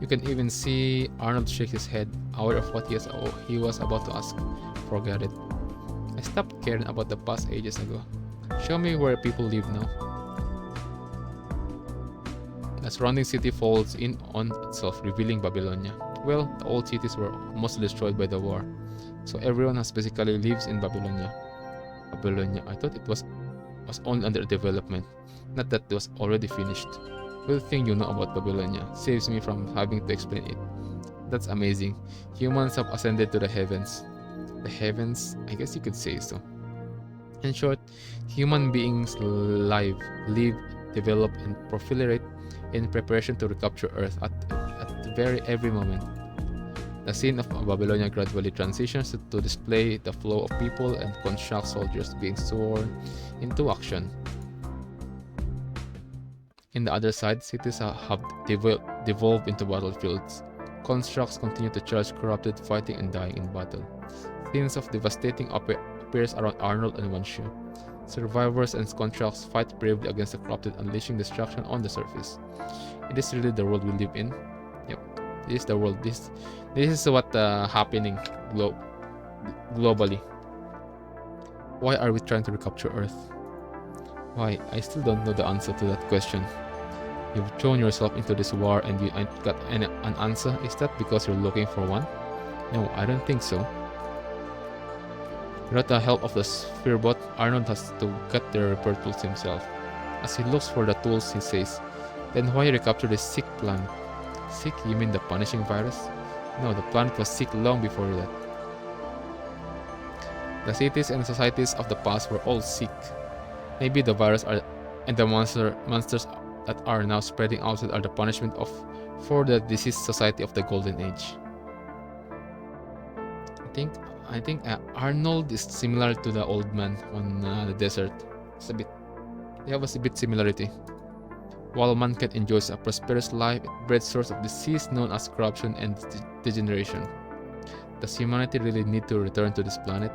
You can even see Arnold shake his head, aware of what he was about to ask. Forget it. I stopped caring about the past ages ago. Show me where people live now. The surrounding city folds in on itself, revealing Babylonia. Well, the old cities were mostly destroyed by the war, so everyone has basically lives in Babylonia. Babylonia, I thought it was only under development, not that it was already finished. Good thing you know about Babylonia, saves me from having to explain it. That's amazing. Humans have ascended to the heavens. The heavens? I guess you could say so. In short, human beings live, develop, and proliferate in preparation to recapture Earth at every moment. The scene of Babylonia gradually transitions to display the flow of people and construct soldiers being sworn into action. In the other side, cities have devolved into battlefields. Constructs continue to charge corrupted, fighting and dying in battle. Scenes of devastating appears around Arnold and Wanshu. Survivors and constructs fight bravely against the corrupted, unleashing destruction on the surface. It is really the world we live in. Yep, this is the world. This is what happening globally. Why are we trying to recapture Earth? Why? I still don't know the answer to that question. You've thrown yourself into this war and you ain't got an answer. Is that because you're looking for one? No, I don't think so. Without the help of the sphere bot, Arnold has to get the repair tools himself. As he looks for the tools, he says, "Then why recapture this sick planet?" Sick? You mean the punishing virus? No, the planet was sick long before that. The cities and societies of the past were all sick. Maybe the virus are and the monsters that are now spreading outside are the punishment for the diseased society of the Golden Age. I think Arnold is similar to the old man on the desert. They have a bit similarity. While mankind enjoys a prosperous life, it breeds source of disease known as corruption and degeneration. Does humanity really need to return to this planet?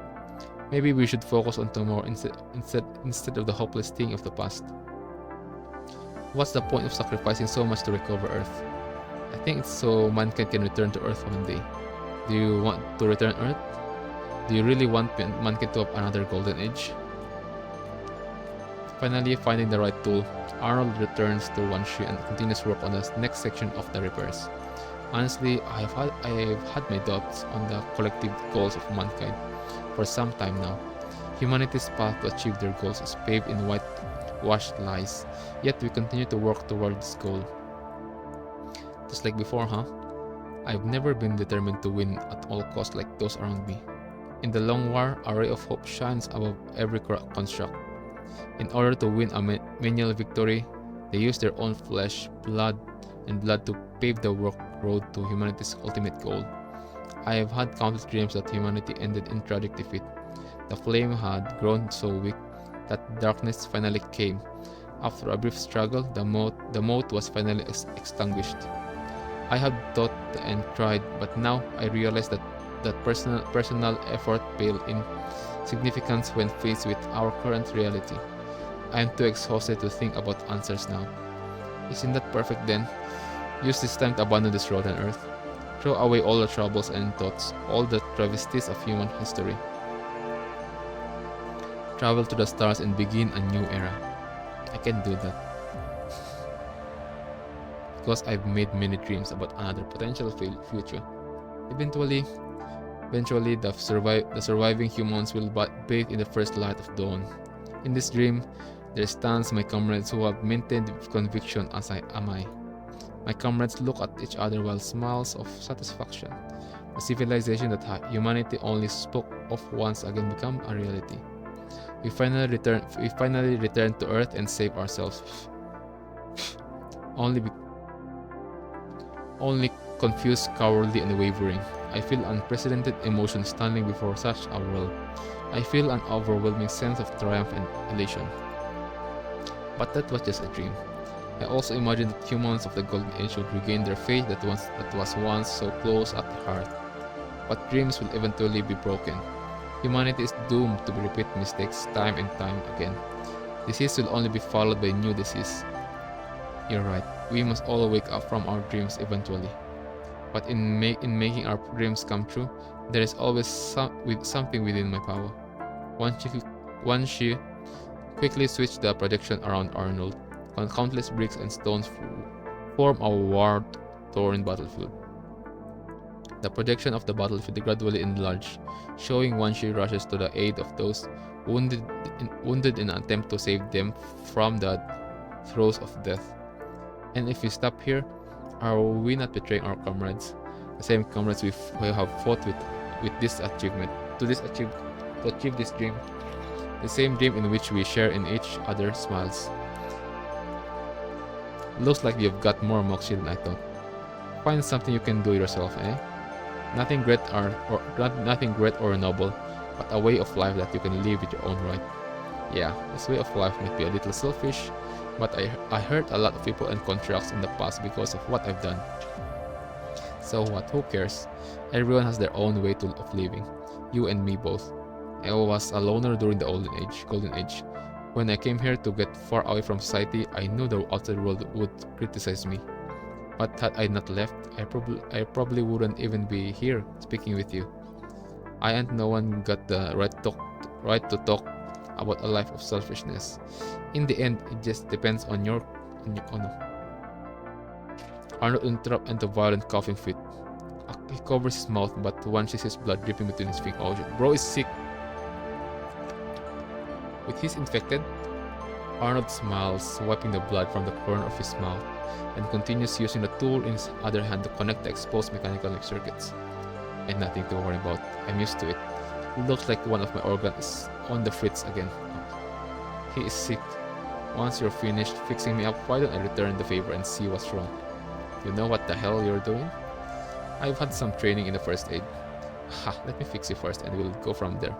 Maybe we should focus on tomorrow instead of the hopeless thing of the past. What's the point of sacrificing so much to recover Earth? I think it's so mankind can return to Earth one day. Do you want to return Earth? Do you really want mankind to have another golden age? Finally, finding the right tool, Arnold returns to Wanshi and continues work on the next section of the repairs. Honestly, I've had my doubts on the collective goals of mankind for some time now. Humanity's path to achieve their goals is paved in whitewashed lies, yet we continue to work toward this goal. Just like before, huh? I've never been determined to win at all costs like those around me. In the long war, a ray of hope shines above every construct. In order to win a menial victory, they use their own flesh, blood to pave the road to humanity's ultimate goal. I have had countless dreams that humanity ended in tragic defeat. The flame had grown so weak that darkness finally came. After a brief struggle, the mote was finally extinguished. I had thought and tried, but now I realize that personal effort paled in significance when faced with our current reality. I am too exhausted to think about answers now. Isn't that perfect then? Use this time to abandon this rotten earth. Throw away all the troubles and thoughts, all the travesties of human history. Travel to the stars and begin a new era. I can do that. Because I've made many dreams about another potential future. Eventually, the surviving humans will bathe in the first light of dawn. In this dream, there stands my comrades who have maintained conviction as am I. My comrades look at each other while smiles of satisfaction. A civilization that humanity only spoke of once again become a reality. We finally return to Earth and save ourselves. Only confused, cowardly, and wavering. I feel unprecedented emotion standing before such a world. I feel an overwhelming sense of triumph and elation. But that was just a dream. I also imagined that humans of the Golden Age would regain their faith that was once so close at the heart. But dreams will eventually be broken. Humanity is doomed to repeat mistakes time and time again. Disease will only be followed by new disease. You're right, we must all wake up from our dreams eventually. But in making our dreams come true, there is always something within my power. Once she quickly switched the projection around Arnold, countless bricks and stones form a war-torn battlefield. The projection of the battlefield gradually enlarged, showing Wanshi rushes to the aid of those wounded in an attempt to save them from the throes of death. And if we stop here, are we not betraying our comrades? The same comrades we have fought with this achievement, to achieve this dream. The same dream in which we share in each other's smiles. Looks like you've got more moxie than I thought. Find something you can do yourself, eh? Nothing great or noble, but a way of life that you can live with your own right. Yeah, this way of life might be a little selfish, but I hurt a lot of people and contracts in the past because of what I've done. So what? Who cares? Everyone has their own way of living. You and me both. I was a loner during the Golden Age. When I came here to get far away from society, I knew the outside world would criticize me. But had I not left, I probably wouldn't even be here speaking with you. I and no one got the right to talk about a life of selfishness. In the end, it just depends on your Arnold interrupts into violent coughing fit. He covers his mouth, but one sees his blood dripping between his fingers. Oh shit, bro is sick. With his infected, Arnold smiles, wiping the blood from the corner of his mouth, and continues using the tool in his other hand to connect the exposed mechanical circuits. And nothing to worry about. I'm used to it. It looks like one of my organs is on the fritz again. He is sick. Once you're finished fixing me up, why don't I return the favor and see what's wrong? You know what the hell you're doing? I've had some training in the first aid. Ha, let me fix you first and we'll go from there.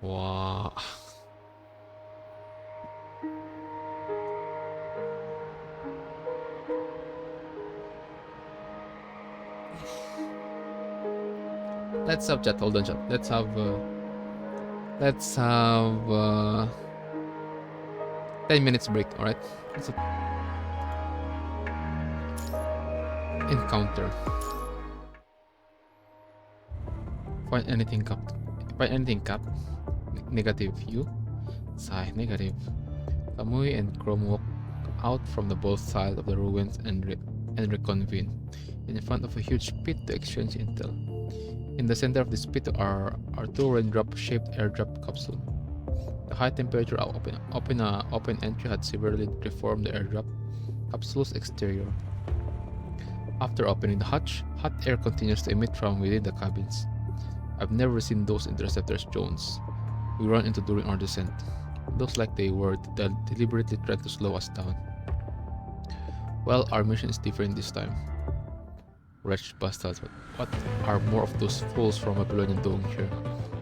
Wow. Let's have chat. Hold on, chat. Let's have 10 minutes break. All right. Encounter. Find anything cap. Find anything cap. Negative. You. Sigh. Negative. Kamui and Chrome walk out from the both sides of the ruins and reconvene in front of a huge pit to exchange intel. In the center of this pit are two raindrop-shaped airdrop capsules. The high temperature of open entry had severely deformed the airdrop capsule's exterior. After opening the hatch, hot air continues to emit from within the cabins. I've never seen those interceptors drones we run into during our descent. It looks like they were deliberately trying to slow us down. Well, our mission is different this time. Wretched bastards, what are more of those fools from Babylonian doing here?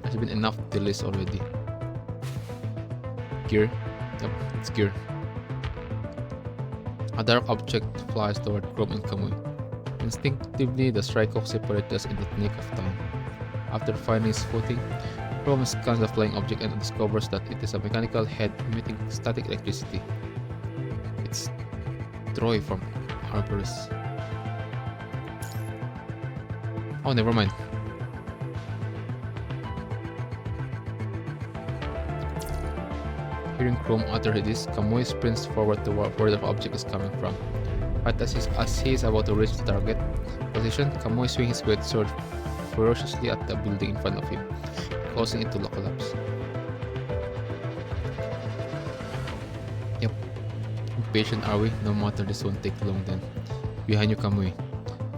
There's been enough delays already. Gear? Yep, it's gear. A dark object flies toward Chrome and Kamui. Instinctively, the Strike-Hawk separates us in the nick of time. After finding his footing, Chrome scans the flying object and discovers that it is a mechanical head emitting static electricity. It's Troy from Arborus. Oh, never mind. Hearing Chrome utter this, Kamui sprints forward to where the object is coming from. But as he is about to reach the target position, Kamui swings his great sword ferociously at the building in front of him, causing it to collapse. Yep. Impatient are we? No matter, this won't take long then. Behind you, Kamui.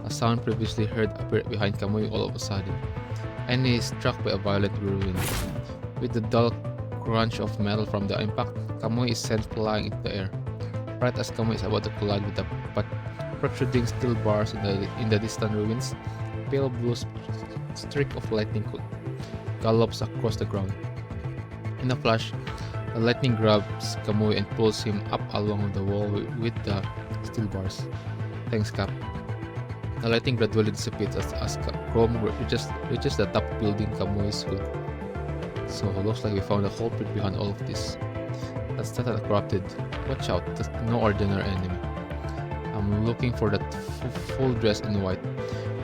A sound previously heard appeared behind Kamui all of a sudden, and he is struck by a violent whirlwind. With the dull crunch of metal from the impact, Kamui is sent flying into the air. Right as Kamui is about to collide with the protruding steel bars in the distant ruins, a pale blue streak of lightning gallops across the ground. In a flash, the lightning grabs Kamui and pulls him up along the wall with the steel bars. Thanks, Cap. The lighting gradually dissipates as Chrome reaches the top building Kamui's with. So it looks like we found a culprit behind all of this. That's not a corrupted. Watch out, that's no ordinary enemy. I'm looking for that full dress in white.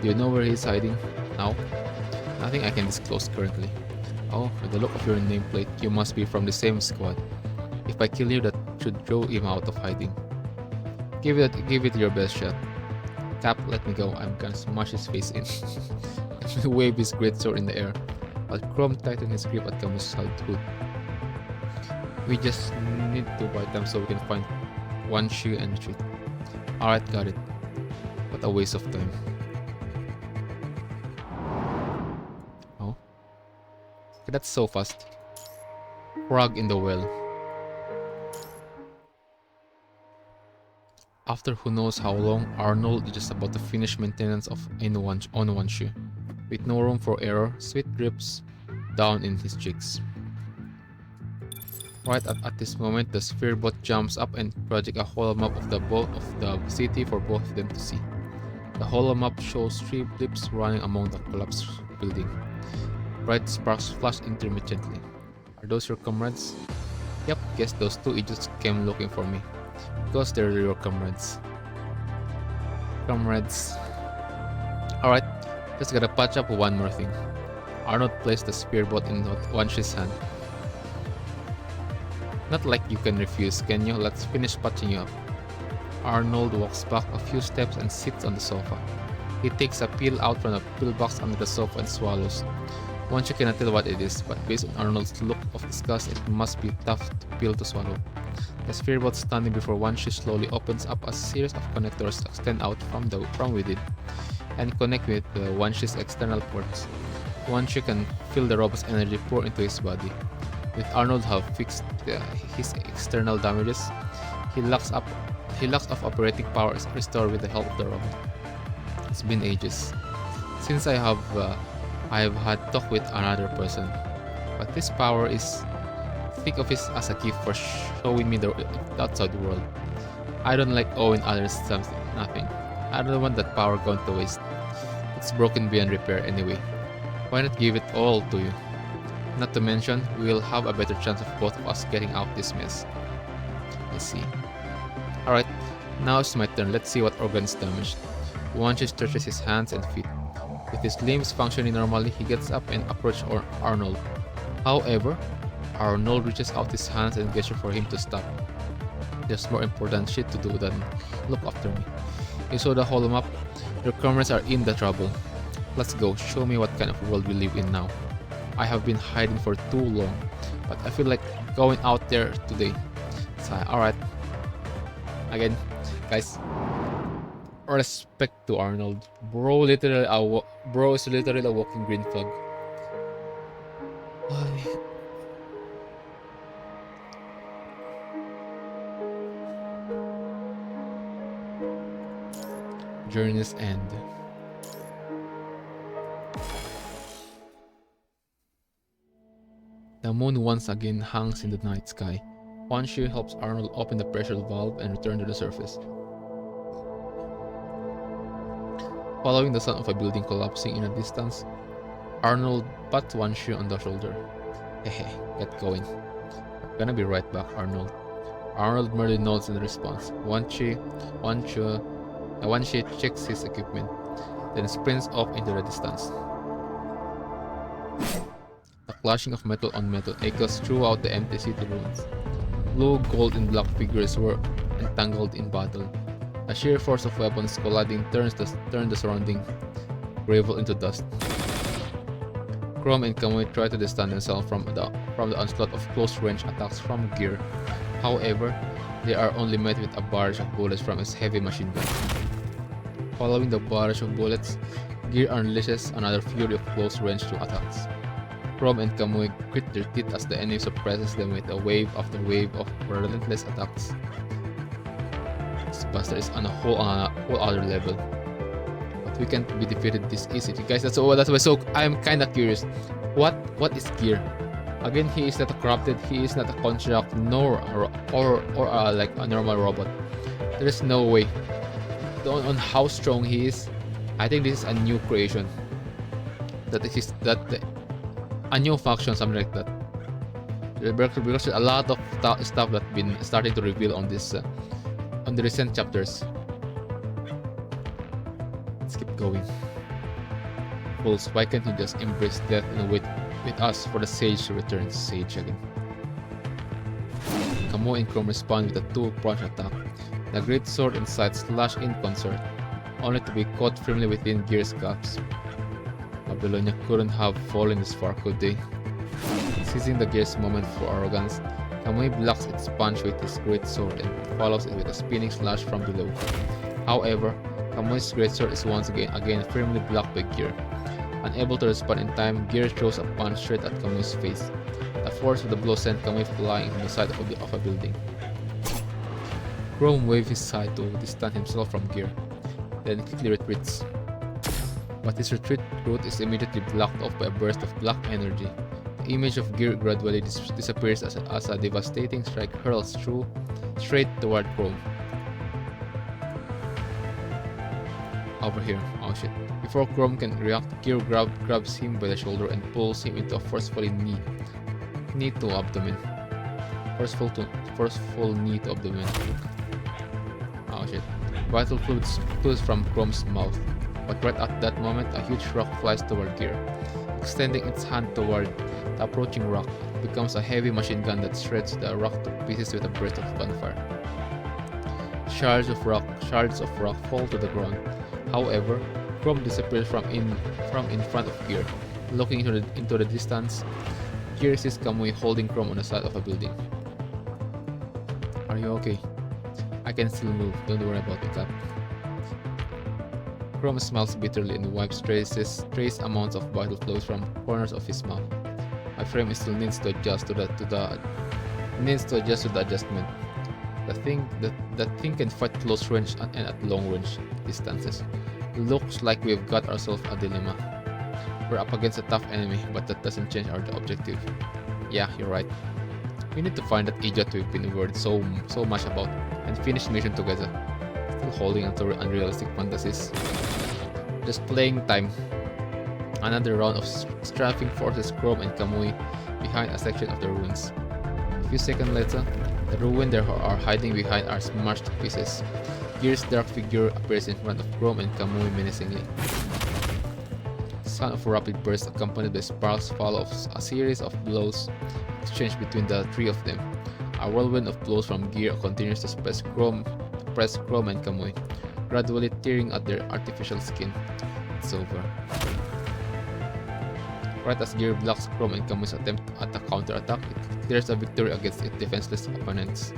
Do you know where he's hiding now? Nothing I can disclose currently. Oh, with the look of your nameplate, you must be from the same squad. If I kill you, that should throw him out of hiding. Give it your best shot. Cap, let me go. I'm gonna smash his face in. Wave his great sword in the air, while Chrome tightened his grip at Kamui's hood. We just need to buy time so we can find one shoe and retreat. Alright, got it. What a waste of time. Oh. Okay, that's so fast. Frog in the well. After who knows how long, Arnold is just about to finish maintenance on one shoe. With no room for error, sweat drips down in his cheeks. Right at this moment, the sphere bot jumps up and projects a hollow map of the city for both of them to see. The hollow map shows three blips running among the collapsed building. Bright sparks flash intermittently. Are those your comrades? Yep, guess those two idiots came looking for me. Because they're your comrades. Alright, just gotta patch up one more thing. Arnold placed the spearbot in Wanshi's hand. Not like you can refuse, can you? Let's finish patching you up. Arnold walks back a few steps and sits on the sofa. He takes a pill out from a pillbox under the sofa and swallows. Once you cannot tell what it is, but based on Arnold's look of disgust, it must be tough pill to swallow. The spearbot standing before Wanshi slowly opens up a series of connectors extend out from within and connect with Wanshi's external ports. Wanshi can feel the robot's energy pour into his body. With Arnold have fixed his external damages, he locks off operating power is restored with the help of the robot. It's been ages since I have had talk with another person, but this power is think of it as a gift for showing me the outside world. I don't like owing others something, nothing. I don't want that power going to waste. It's broken beyond repair anyway. Why not give it all to you? Not to mention, we will have a better chance of both of us getting out this mess. I see. Alright, now it's my turn. Let's see what organ is damaged. Wanshi stretches his hands and feet. With his limbs functioning normally, he gets up and approaches Arnold. However, Arnold reaches out his hands and gestures for him to stop. There's more important shit to do than look after me. You saw the hollow map? Your comrades are in the trouble. Let's go, show me what kind of world we live in now. I have been hiding for too long, but I feel like going out there today. So, alright. Again, guys, respect to Arnold. Bro is literally a walking green flag. Journey's end. The moon once again hangs in the night sky. Wanshi helps Arnold open the pressure valve and return to the surface. Following the sound of a building collapsing in the distance, Arnold pats Wanshi on the shoulder. Hehe, get going. I'm gonna be right back, Arnold. Arnold merely nods in response. Wanshi checks his equipment, then sprints off into the distance. The clashing of metal on metal echoes throughout the empty city ruins. Blue, gold, and black figures were entangled in battle. A sheer force of weapons colliding turns the surrounding gravel into dust. Chrome and Kamui try to distance themselves from the onslaught of close-range attacks from Gear. However, they are only met with a barrage of bullets from his heavy machine gun. Following the barrage of bullets, Gear unleashes another fury of close-range attacks. Chrome and Kamui grit their teeth as the enemy suppresses them with a wave after wave of relentless attacks. This bastard is on a whole other level. But we can't be defeated this easily, guys. That's why. So I'm kind of curious. What is Gear? Again, he is not a corrupted. He is not a construct, nor like a normal robot. There is no way. On how strong he is, I think this is a new creation. A new faction, something like that. Because a lot of stuff that's been starting to reveal on this, on the recent chapters. Let's keep going. Fools, why can't you just embrace death and wait with us for the Sage to return? Sage again. Kamui and Chrome respond with a two-punch attack. The great sword and sight slash in concert, only to be caught firmly within Gear's grasp. Babylonia couldn't have fallen this far, could they? Seizing the Gear's moment for arrogance, Kamui blocks its punch with his great sword and follows it with a spinning slash from below. However, Kamui's great sword is once again firmly blocked by Gear. Unable to respond in time, Gear throws a punch straight at Kamui's face. The force of the blow sent Kamui flying into the side of a building. Chrome waves his side to distance himself from Gear, then quickly retreats. But his retreat route is immediately blocked off by a burst of black energy. The image of Gear gradually disappears as a devastating strike hurls straight toward Chrome. Over here, oh shit. Before Chrome can react, Gear grabs him by the shoulder and pulls him into a forceful knee to abdomen. Forceful knee to abdomen. Oh shit. Vital fluid spills from Chrome's mouth, but right at that moment, a huge rock flies toward Gear. Extending its hand toward the approaching rock, it becomes a heavy machine gun that shreds the rock to pieces with a burst of gunfire. Shards of rock fall to the ground. However, Chrome disappears from in front of Gear. Looking into the distance, Gear sees Kamui holding Chrome on the side of a building. Are you okay? I can still move, don't worry about it, Cap. Chrome smiles bitterly and wipes trace amounts of vital fluids from corners of his mouth. My frame still needs to adjust to the adjustment. The thing can fight close range and at long range distances. Looks like we've got ourselves a dilemma. We're up against a tough enemy, but that doesn't change our objective. Yeah, you're right. We need to find that idiot we've been worried so much about and finish the mission together. Still holding on to unrealistic fantasies. Just playing time. Another round of strafing forces Chrome and Kamui behind a section of the ruins. A few seconds later, the ruin they are hiding behind are smashed to pieces. Gear's dark figure appears in front of Chrome and Kamui menacingly. Sound of rapid bursts accompanied by sparks follows a series of blows exchanged between the three of them. A whirlwind of blows from Gear continues to press Chrome and Kamui, gradually tearing at their artificial skin. It's over. Right as Gear blocks Chrome and Kamui's attempt at a counterattack, it declares a victory against its defenseless opponents.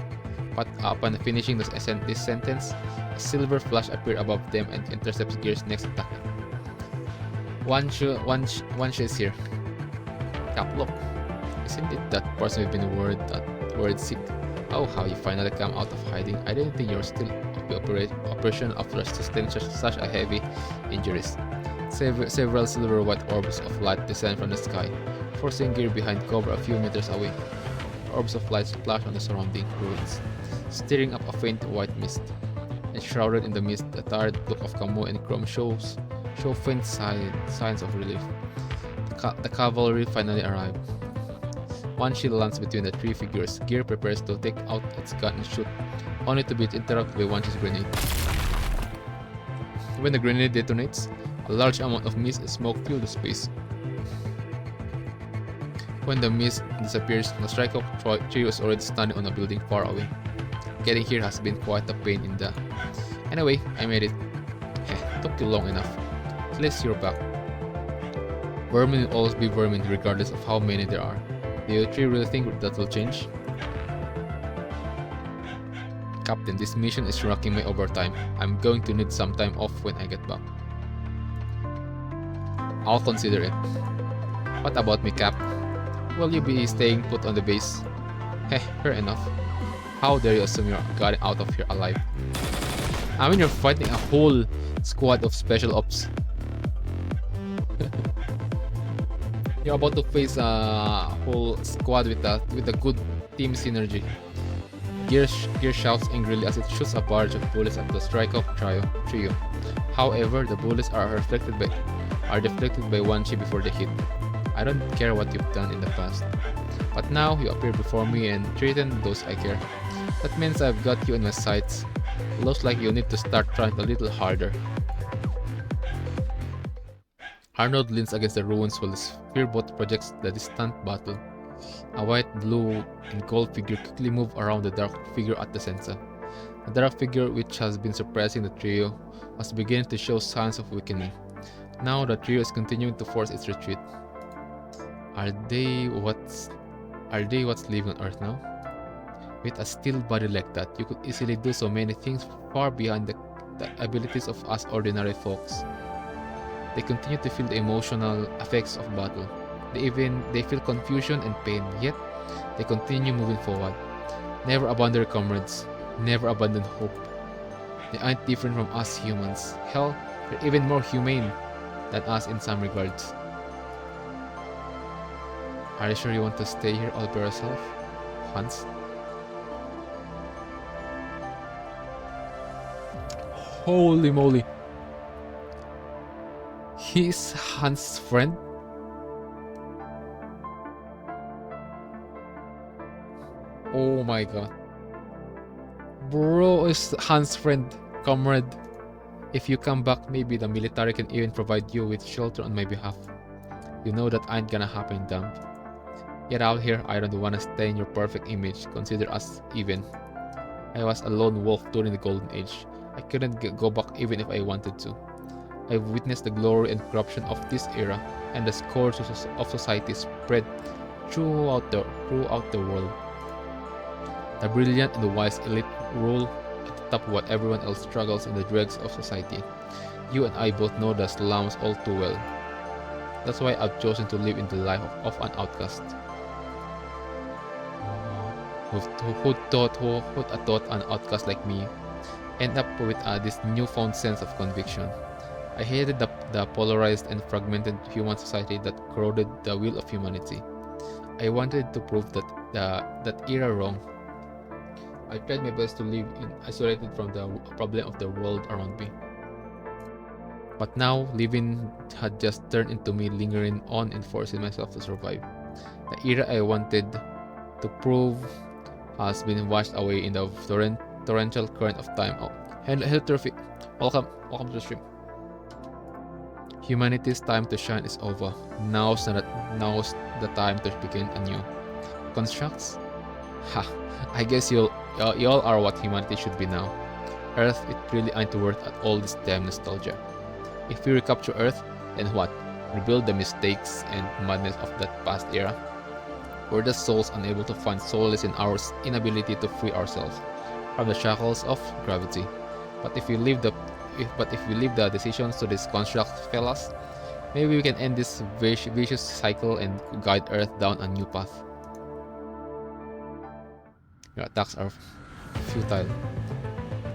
But upon finishing this sentence, a silver flash appears above them and intercepts Gear's next attack. One is here. Cap, look. Isn't it that person we've been worried sick? Oh, how you finally come out of hiding. I didn't think you were still operation after sustaining such a heavy injuries. Several silver white orbs of light descend from the sky, forcing Gear behind cover a few meters away. Orbs of light splash on the surrounding ruins, stirring up a faint white mist. Enshrouded in the mist, the tired look of Kamui and Chrome show faint signs of relief. The cavalry finally arrive. One shield lands between the three figures. Gear prepares to take out its gun and shoot, only to be interrupted by One Shi's grenade. When the grenade detonates, a large amount of mist and smoke fill the space. When the mist disappears, the Strike-Up trio is already standing on a building far away. Getting here has been quite a pain in the... Anyway, I made it. Took you long enough. At least you're back. Vermin will always be vermin regardless of how many there are. Do you three really think that will change? Captain, this mission is rocking me over time. I'm going to need some time off when I get back. I'll consider it. What about me, Cap? Will you be staying put on the base? Fair enough. How dare you assume you're getting out of here alive? I mean, you're fighting a whole squad of special ops. You're about to face a whole squad with a good team synergy. Gear shouts angrily as it shoots a barrage of bullets at the Strike-Up trio. However, the bullets are deflected by One Shi before they hit. I don't care what you've done in the past, but now you appear before me and threaten those I care. That means I've got you in my sights. Looks like you'll need to start trying a little harder. Arnold leans against the ruins while the spearboat projects the distant battle. A white, blue, and gold figure quickly moves around the dark figure at the center. The dark figure, which has been suppressing the trio, was beginning to show signs of weakening. Now the trio is continuing to force its retreat. Are they what's living on Earth now? With a still body like that, you could easily do so many things far beyond the abilities of us ordinary folks. They continue to feel the emotional effects of battle. They feel confusion and pain, yet they continue moving forward. Never abandon their comrades, never abandon hope. They aren't different from us humans. Hell, they're even more humane than us in some regards. Are you sure you want to stay here all by yourself, Hans? Holy moly! He's Hans' friend? Oh my god. Bro is Hans' friend, comrade. If you come back, maybe the military can even provide you with shelter on my behalf. You know that ain't gonna happen, damn. Get out here, I don't wanna stay in your perfect image. Consider us even. I was a lone wolf during the golden age. I couldn't go back even if I wanted to. I've witnessed the glory and corruption of this era, and the scourge of society spread throughout the world. The brilliant and the wise elite rule at the top while everyone else struggles in the dregs of society. You and I both know the slums all too well. That's why I've chosen to live in the life of an outcast. Who'd have thought an outcast like me end up with this newfound sense of conviction. I hated the polarized and fragmented human society that corroded the will of humanity. I wanted to prove that era wrong. I tried my best to live isolated from the problem of the world around me. But now, living had just turned into me lingering on and forcing myself to survive. The era I wanted to prove has been washed away in the torrential current of time. Oh, hello Trophy. Welcome to the stream. Humanity's time to shine is over. Now's the time to begin anew. Constructs? Ha! I guess y'all are what humanity should be now. Earth, it really ain't worth at all this damn nostalgia. If we recapture Earth, then what? Rebuild the mistakes and madness of that past era? We're the souls unable to find solace in our inability to free ourselves from the shackles of gravity. But if we leave the decisions to these constructs, fellas, maybe we can end this vicious cycle and guide Earth down a new path. Your attacks are futile.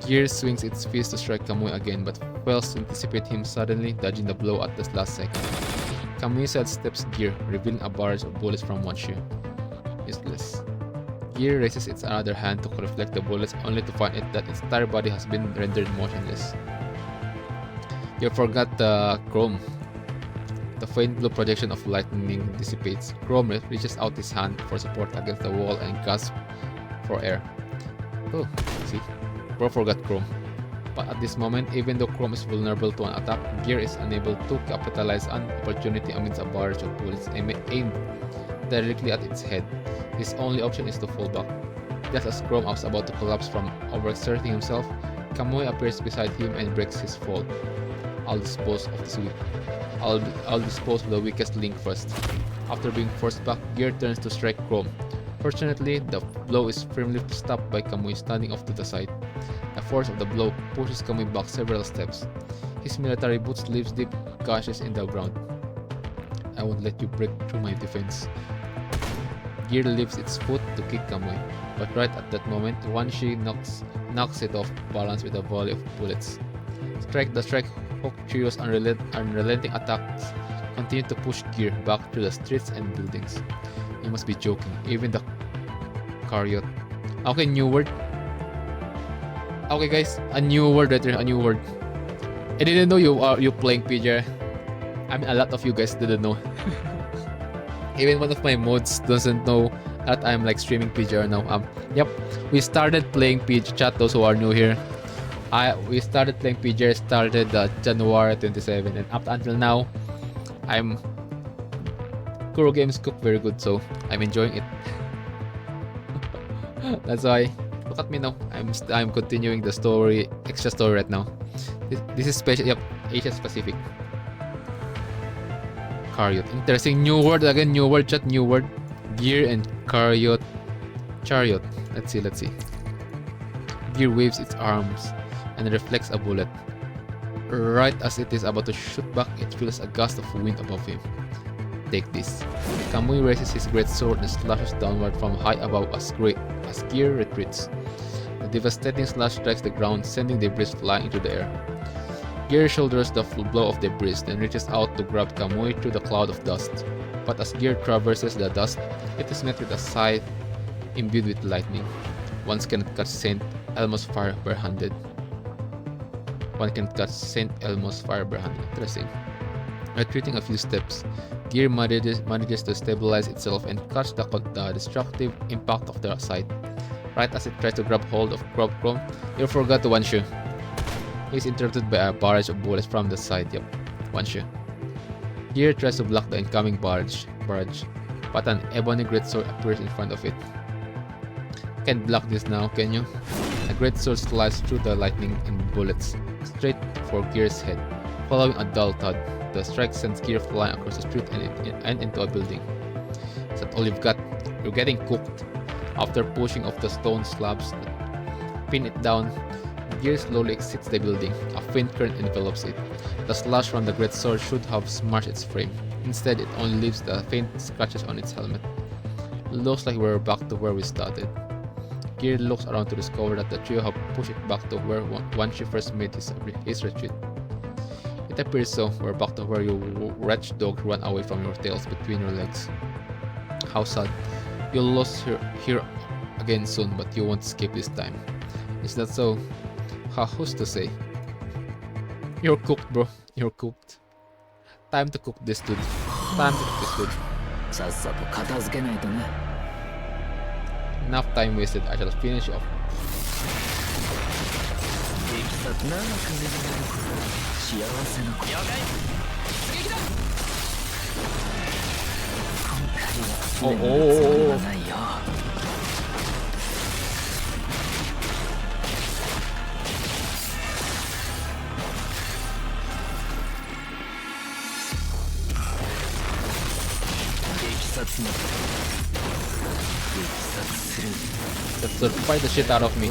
Gear swings its fist to strike Kamui again, but fails to anticipate him, suddenly dodging the blow at the last second. Kamui sidesteps Gear, revealing a barrage of bullets from one shoe. Useless. Gear raises its other hand to reflect the bullets, only to find that its entire body has been rendered motionless. You forgot the Chrome. The faint blue projection of lightning dissipates. Chrome reaches out his hand for support against the wall and gasps for air. Oh, see? Bro forgot Chrome. But at this moment, even though Chrome is vulnerable to an attack, Gear is unable to capitalize on opportunity amidst a barrage of bullets aimed directly at its head. His only option is to fall back. Just as Chrome was about to collapse from overexerting himself, Kamui appears beside him and breaks his fall. I'll dispose of the weakest link first. After being forced back, Gear turns to strike Chrome. Fortunately, the blow is firmly stopped by Kamui standing off to the side. The force of the blow pushes Kamui back several steps. His military boots leaves deep gashes in the ground. I won't let you break through my defense. Gear lifts its foot to kick Kamui, but right at that moment, Wanshi knocks it off balance with a volley of bullets. The strike hook trio's unrelenting attacks continue to push Gear back through the streets and buildings. You must be joking. Even the chariot. Okay, new word. Okay, guys, a new word right here. A new word. I didn't know you playing PGR. I mean, a lot of you guys didn't know. Even one of my mods doesn't know that I'm like streaming PGR now. Yep, we started playing PGR. Chat, those who are new here. We started playing PGR. Started January 27, and up until now, Kuro games cook very good, so I'm enjoying it. That's why look at me now. I'm continuing the story, extra story right now. This is special. Yep, Asia Pacific. Chariot. Interesting. New word again. New word. Chat. New word. Gear and chariot. Chariot. Let's see. Gear waves its arms and reflects a bullet. Right as it is about to shoot back, it feels a gust of wind above him. Take this. Kamui raises his great sword and slashes downward from high above as Gear retreats. The devastating slash strikes the ground, sending debris flying into the air. Gear shoulders the full blow of debris, then reaches out to grab Kamui through the cloud of dust. But as Gear traverses the dust, it is met with a scythe imbued with lightning. One cannot catch Saint Elmo's fire barehanded. Interesting. Retreating a few steps, Gear manages to stabilize itself and catch the destructive impact of the scythe. Right as it tries to grab hold of Chrome, you forgot to Wanshu. He is interrupted by a barrage of bullets from the side. Yep, Wanshu. Gear tries to block the incoming barrage, but an ebony greatsword appears in front of it. Can't block this now, can you? A greatsword slices through the lightning and bullets, straight for Gear's head. Following a dull thud, the strike sends Gear flying across the street and into a building. Is that all you've got? You're getting cooked. After pushing off the stone slabs that pin it down, Gear slowly exits the building. A faint current envelops it. The slash from the great sword should have smashed its frame. Instead, it only leaves the faint scratches on its helmet. Looks like we're back to where we started. Gear looks around to discover that the trio have pushed it back to where Wanshi first made his retreat. It appears so. We're back to where you wretched dog ran away from your tails between your legs. How sad. You'll lose here again soon, but you won't escape this time. Is that so? Who's to say? You're cooked, bro. You're cooked. Time to cook this dude. Time to cook this dude. Enough time wasted. I shall finish off. Oh. That surprised the shit out of me.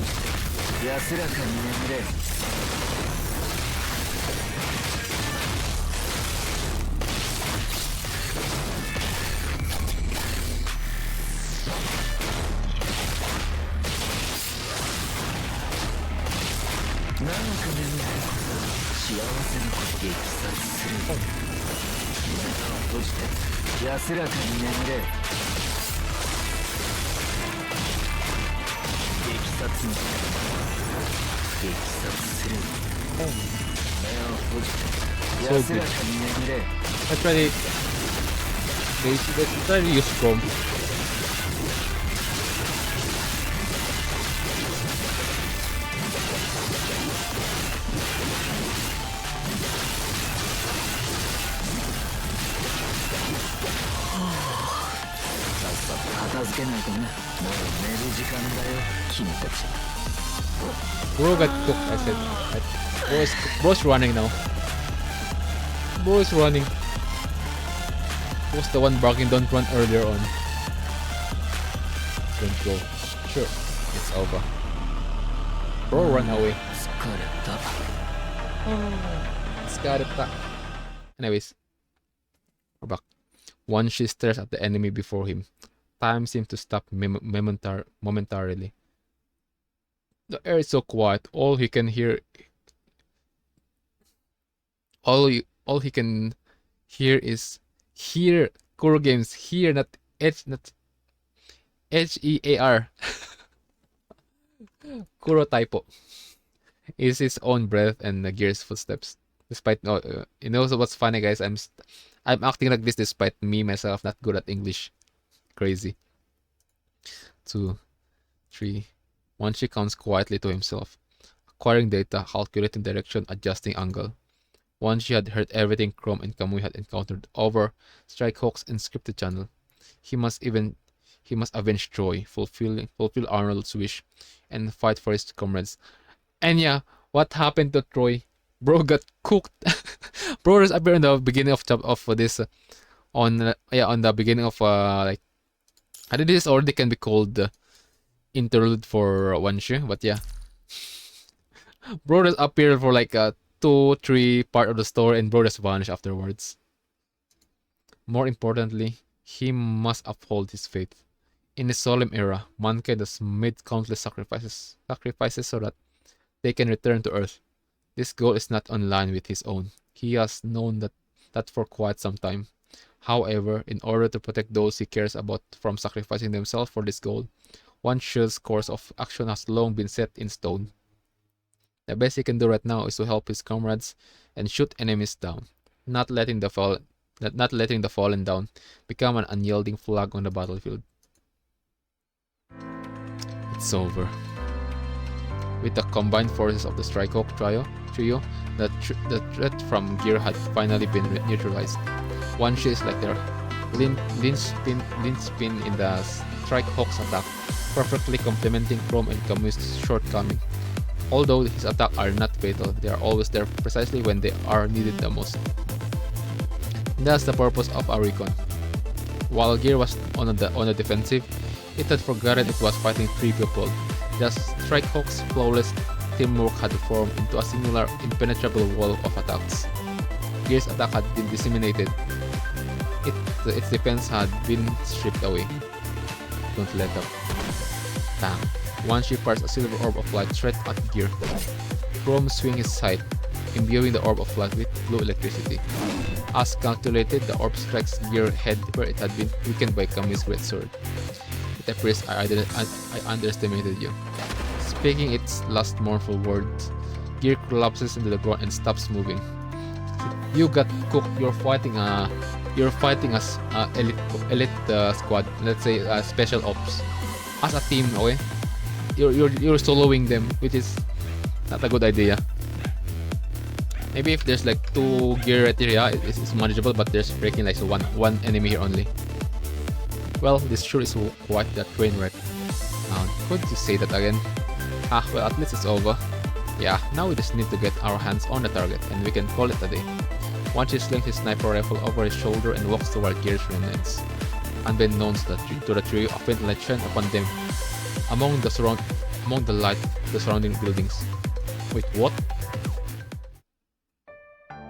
So good. Let's try to use Chrome. Bro got cooked, I said. Bro's running now. Bro is running. Who's the one barking don't run earlier on? Don't go. Sure, it's over. Bro run away. Scaretta. Anyways, we're back. Wanshi stares at the enemy before him. Time seems to stop momentarily. The air is so quiet. All he can hear is here. Kuro Games here, not HEAR. Kuro typo. Is his own breath and the Gear's footsteps. Despite you know what's funny, guys? I'm acting like this despite me myself not good at English. Crazy. 2, 3. Wanshi counts quietly to himself, acquiring data, calculating direction, adjusting angle. Wanshi had heard everything Chrome and Kamui had encountered over Strikehawk's encrypted channel. He must avenge Troy, fulfill Arnold's wish, and fight for his comrades. And yeah, what happened to Troy? Bro got cooked. Bro just appeared in the beginning of this on the beginning of like I think this already can be called interlude for Wanshi, but yeah. Bro just appeared for like 2-3 part of the story and bro just vanished afterwards. More importantly, he must uphold his faith. In this solemn era, mankind has made countless sacrifices so that they can return to Earth. This goal is not in line with his own. He has known that for quite some time. However, in order to protect those he cares about from sacrificing themselves for this goal, Wanshi's course of action has long been set in stone. The best he can do right now is to help his comrades and shoot enemies down, not letting the fallen down become an unyielding flag on the battlefield. It's over. With the combined forces of the Strikehawk trio, the threat from Gear had finally been neutralized. Wanshi is like their linchpin in the Strikehawk's attack, perfectly complementing Chrome and Kamui's shortcoming. Although his attacks are not fatal, they are always there precisely when they are needed the most. That's the purpose of a recon. While Gear was on the defensive, it had forgotten it was fighting 3 people. The Strikehawk's flawless teamwork had formed into a singular impenetrable wall of attacks. Gear's attack had been disseminated. Its defense had been stripped away. Don't let up. Bang. One ship fires a silver orb of light straight at Gear. Chrome swings his sight, imbuing the orb of light with blue electricity. As calculated, the orb strikes Gear head where it had been weakened by Kami's great sword. It appears I underestimated you. Speaking its last mournful words, Gear collapses into the ground and stops moving. You got cooked. You're fighting a elite squad. Let's say special ops. As a team, okay? You're soloing them, which is not a good idea. Maybe if there's like 2 Gear right here, yeah, it's manageable. But there's freaking like one enemy here only. Well, this sure is quite the train wreck. Could you say that again? Well, at least it's over. Yeah, now we just need to get our hands on the target and we can call it a day. Once he slings his sniper rifle over his shoulder and walks toward Gear's remnants. Unbeknownst to the trio, a faint light shines upon them among the surrounding buildings. Wait, what?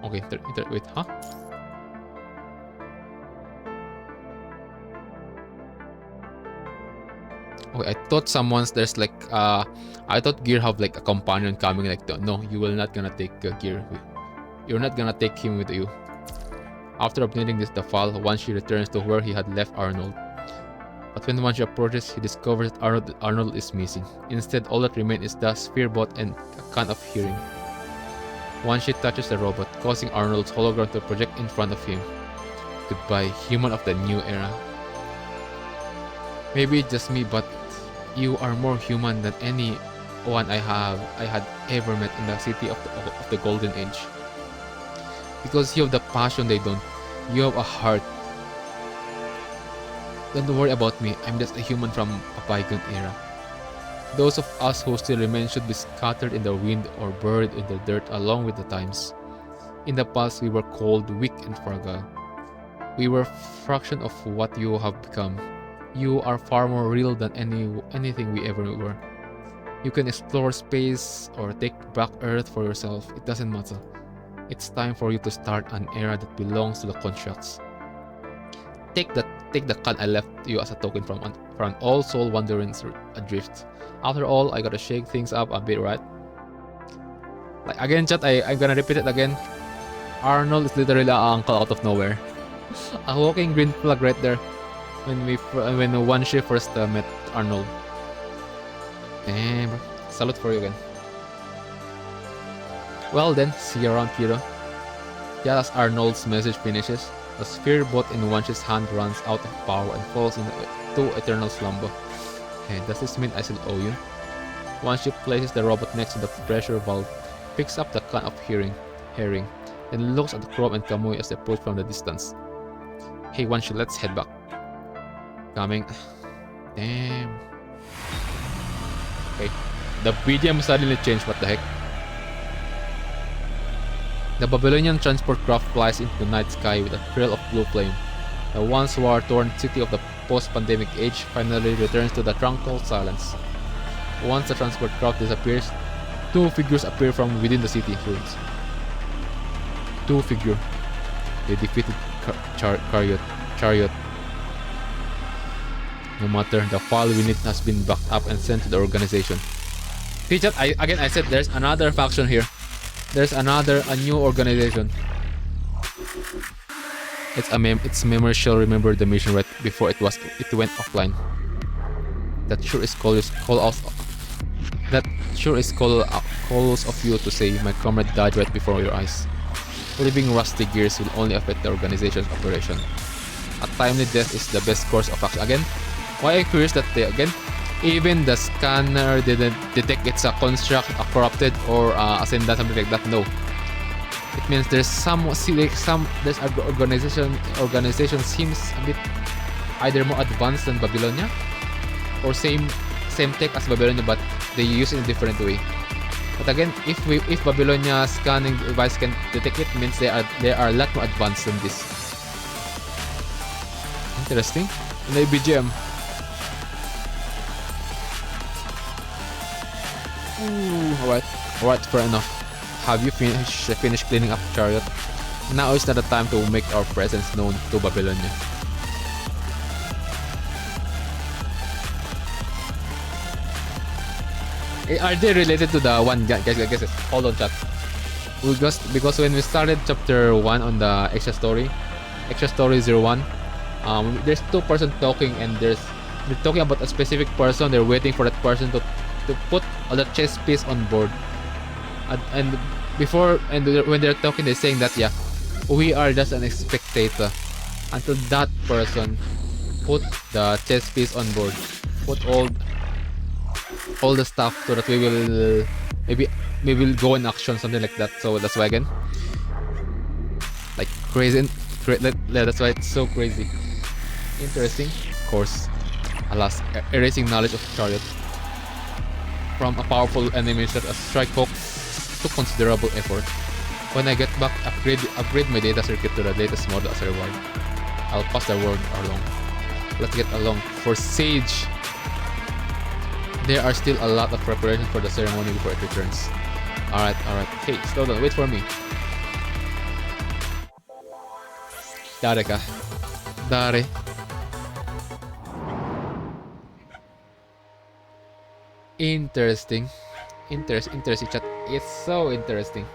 Okay, wait, huh? Okay, I thought there's like I thought Gear have like a companion coming like no, you will not gonna take Gear. You're not gonna take him with you. After obtaining the file, Wanshi returns to where he had left Arnold. But when Wanshi approaches, he discovers that Arnold is missing. Instead, all that remains is the sphere bot and a can of hearing. Wanshi touches the robot, causing Arnold's hologram to project in front of him. Goodbye, human of the new era. Maybe it's just me, but you are more human than anyone I had ever met in the city of the Golden Age. Because you have the passion they don't. You have a heart. Don't worry about me. I'm just a human from a bygone era. Those of us who still remain should be scattered in the wind or buried in the dirt along with the times. In the past, we were cold, weak, and fragile. We were a fraction of what you have become. You are far more real than anything we ever were. You can explore space or take back Earth for yourself. It doesn't matter. It's time for you to start an era that belongs to the constructs. Take the can I left you as a token from an all soul wandering adrift. After all, I gotta shake things up a bit, right? Like again, chat. I'm gonna repeat it again. Arnold is literally an uncle out of nowhere. A walking green flag right there. When Wanshi first met Arnold. Damn, bro. Salute for you again. Well then, see you around, kiddo. Just as Arnold's message finishes, the sphere bot in Wanshi's hand runs out of power and falls into eternal slumber. Hey, does this mean I still owe you? Wanshi places the robot next to the pressure valve, picks up the can of herring, then looks at the Chrome and Kamui as they approach from the distance. Hey Wanshi, let's head back. Coming. Damn. Okay. The BGM suddenly changed, what the heck? The Babylonian transport craft flies into the night sky with a trail of blue flame. The once war-torn city of the post-pandemic age finally returns to the tranquil silence. Once the transport craft disappears, 2 figures appear from within the city ruins. 2 figures. They defeated Chariot. No matter, the file we need has been backed up and sent to the organization. See chat, I said there's another faction here. There's a new organization. Its members shall remember the mission right before it went offline. That sure is calls of you to say my comrade died right before your eyes. Leaving rusty gears will only affect the organization's operation. A timely death is the best course of action. Again, why I'm curious that even the scanner didn't detect it's a construct, a corrupted, or ascendant, something like that. No, it means there's there's organization seems a bit either more advanced than Babylonia, or same tech as Babylonia, but they use it in a different way. But again, if Babylonia scanning device can detect it, means they are a lot more advanced than this. Interesting. And the BGM. Alright, fair enough. Have you finished cleaning up Chariot? Now is not the time to make our presence known to Babylonia. Are they related to the one? Guys, hold on, chat. Because when we started chapter 1 on the extra story 01, there's two person talking, and they're talking about a specific person. They're waiting for that person to put all the chess piece on board. And when they're talking, they're saying that yeah, we are just an spectator until that person put the chess piece on board, put all the stuff, so that we will maybe go in action, something like that. So that's why again, like crazy, that's why it's so crazy. Interesting. Of course, alas, erasing knowledge of chariot from a powerful enemy such as Strike Hawk took considerable effort. When I get back, upgrade my data circuit to the latest model as a reward. I'll pass the word along. Let's get along. For Sage, there are still a lot of preparation for the ceremony before it returns. Alright. Hey, slow down. Wait for me. Dare ka. Dare. Interesting chat. It's so interesting.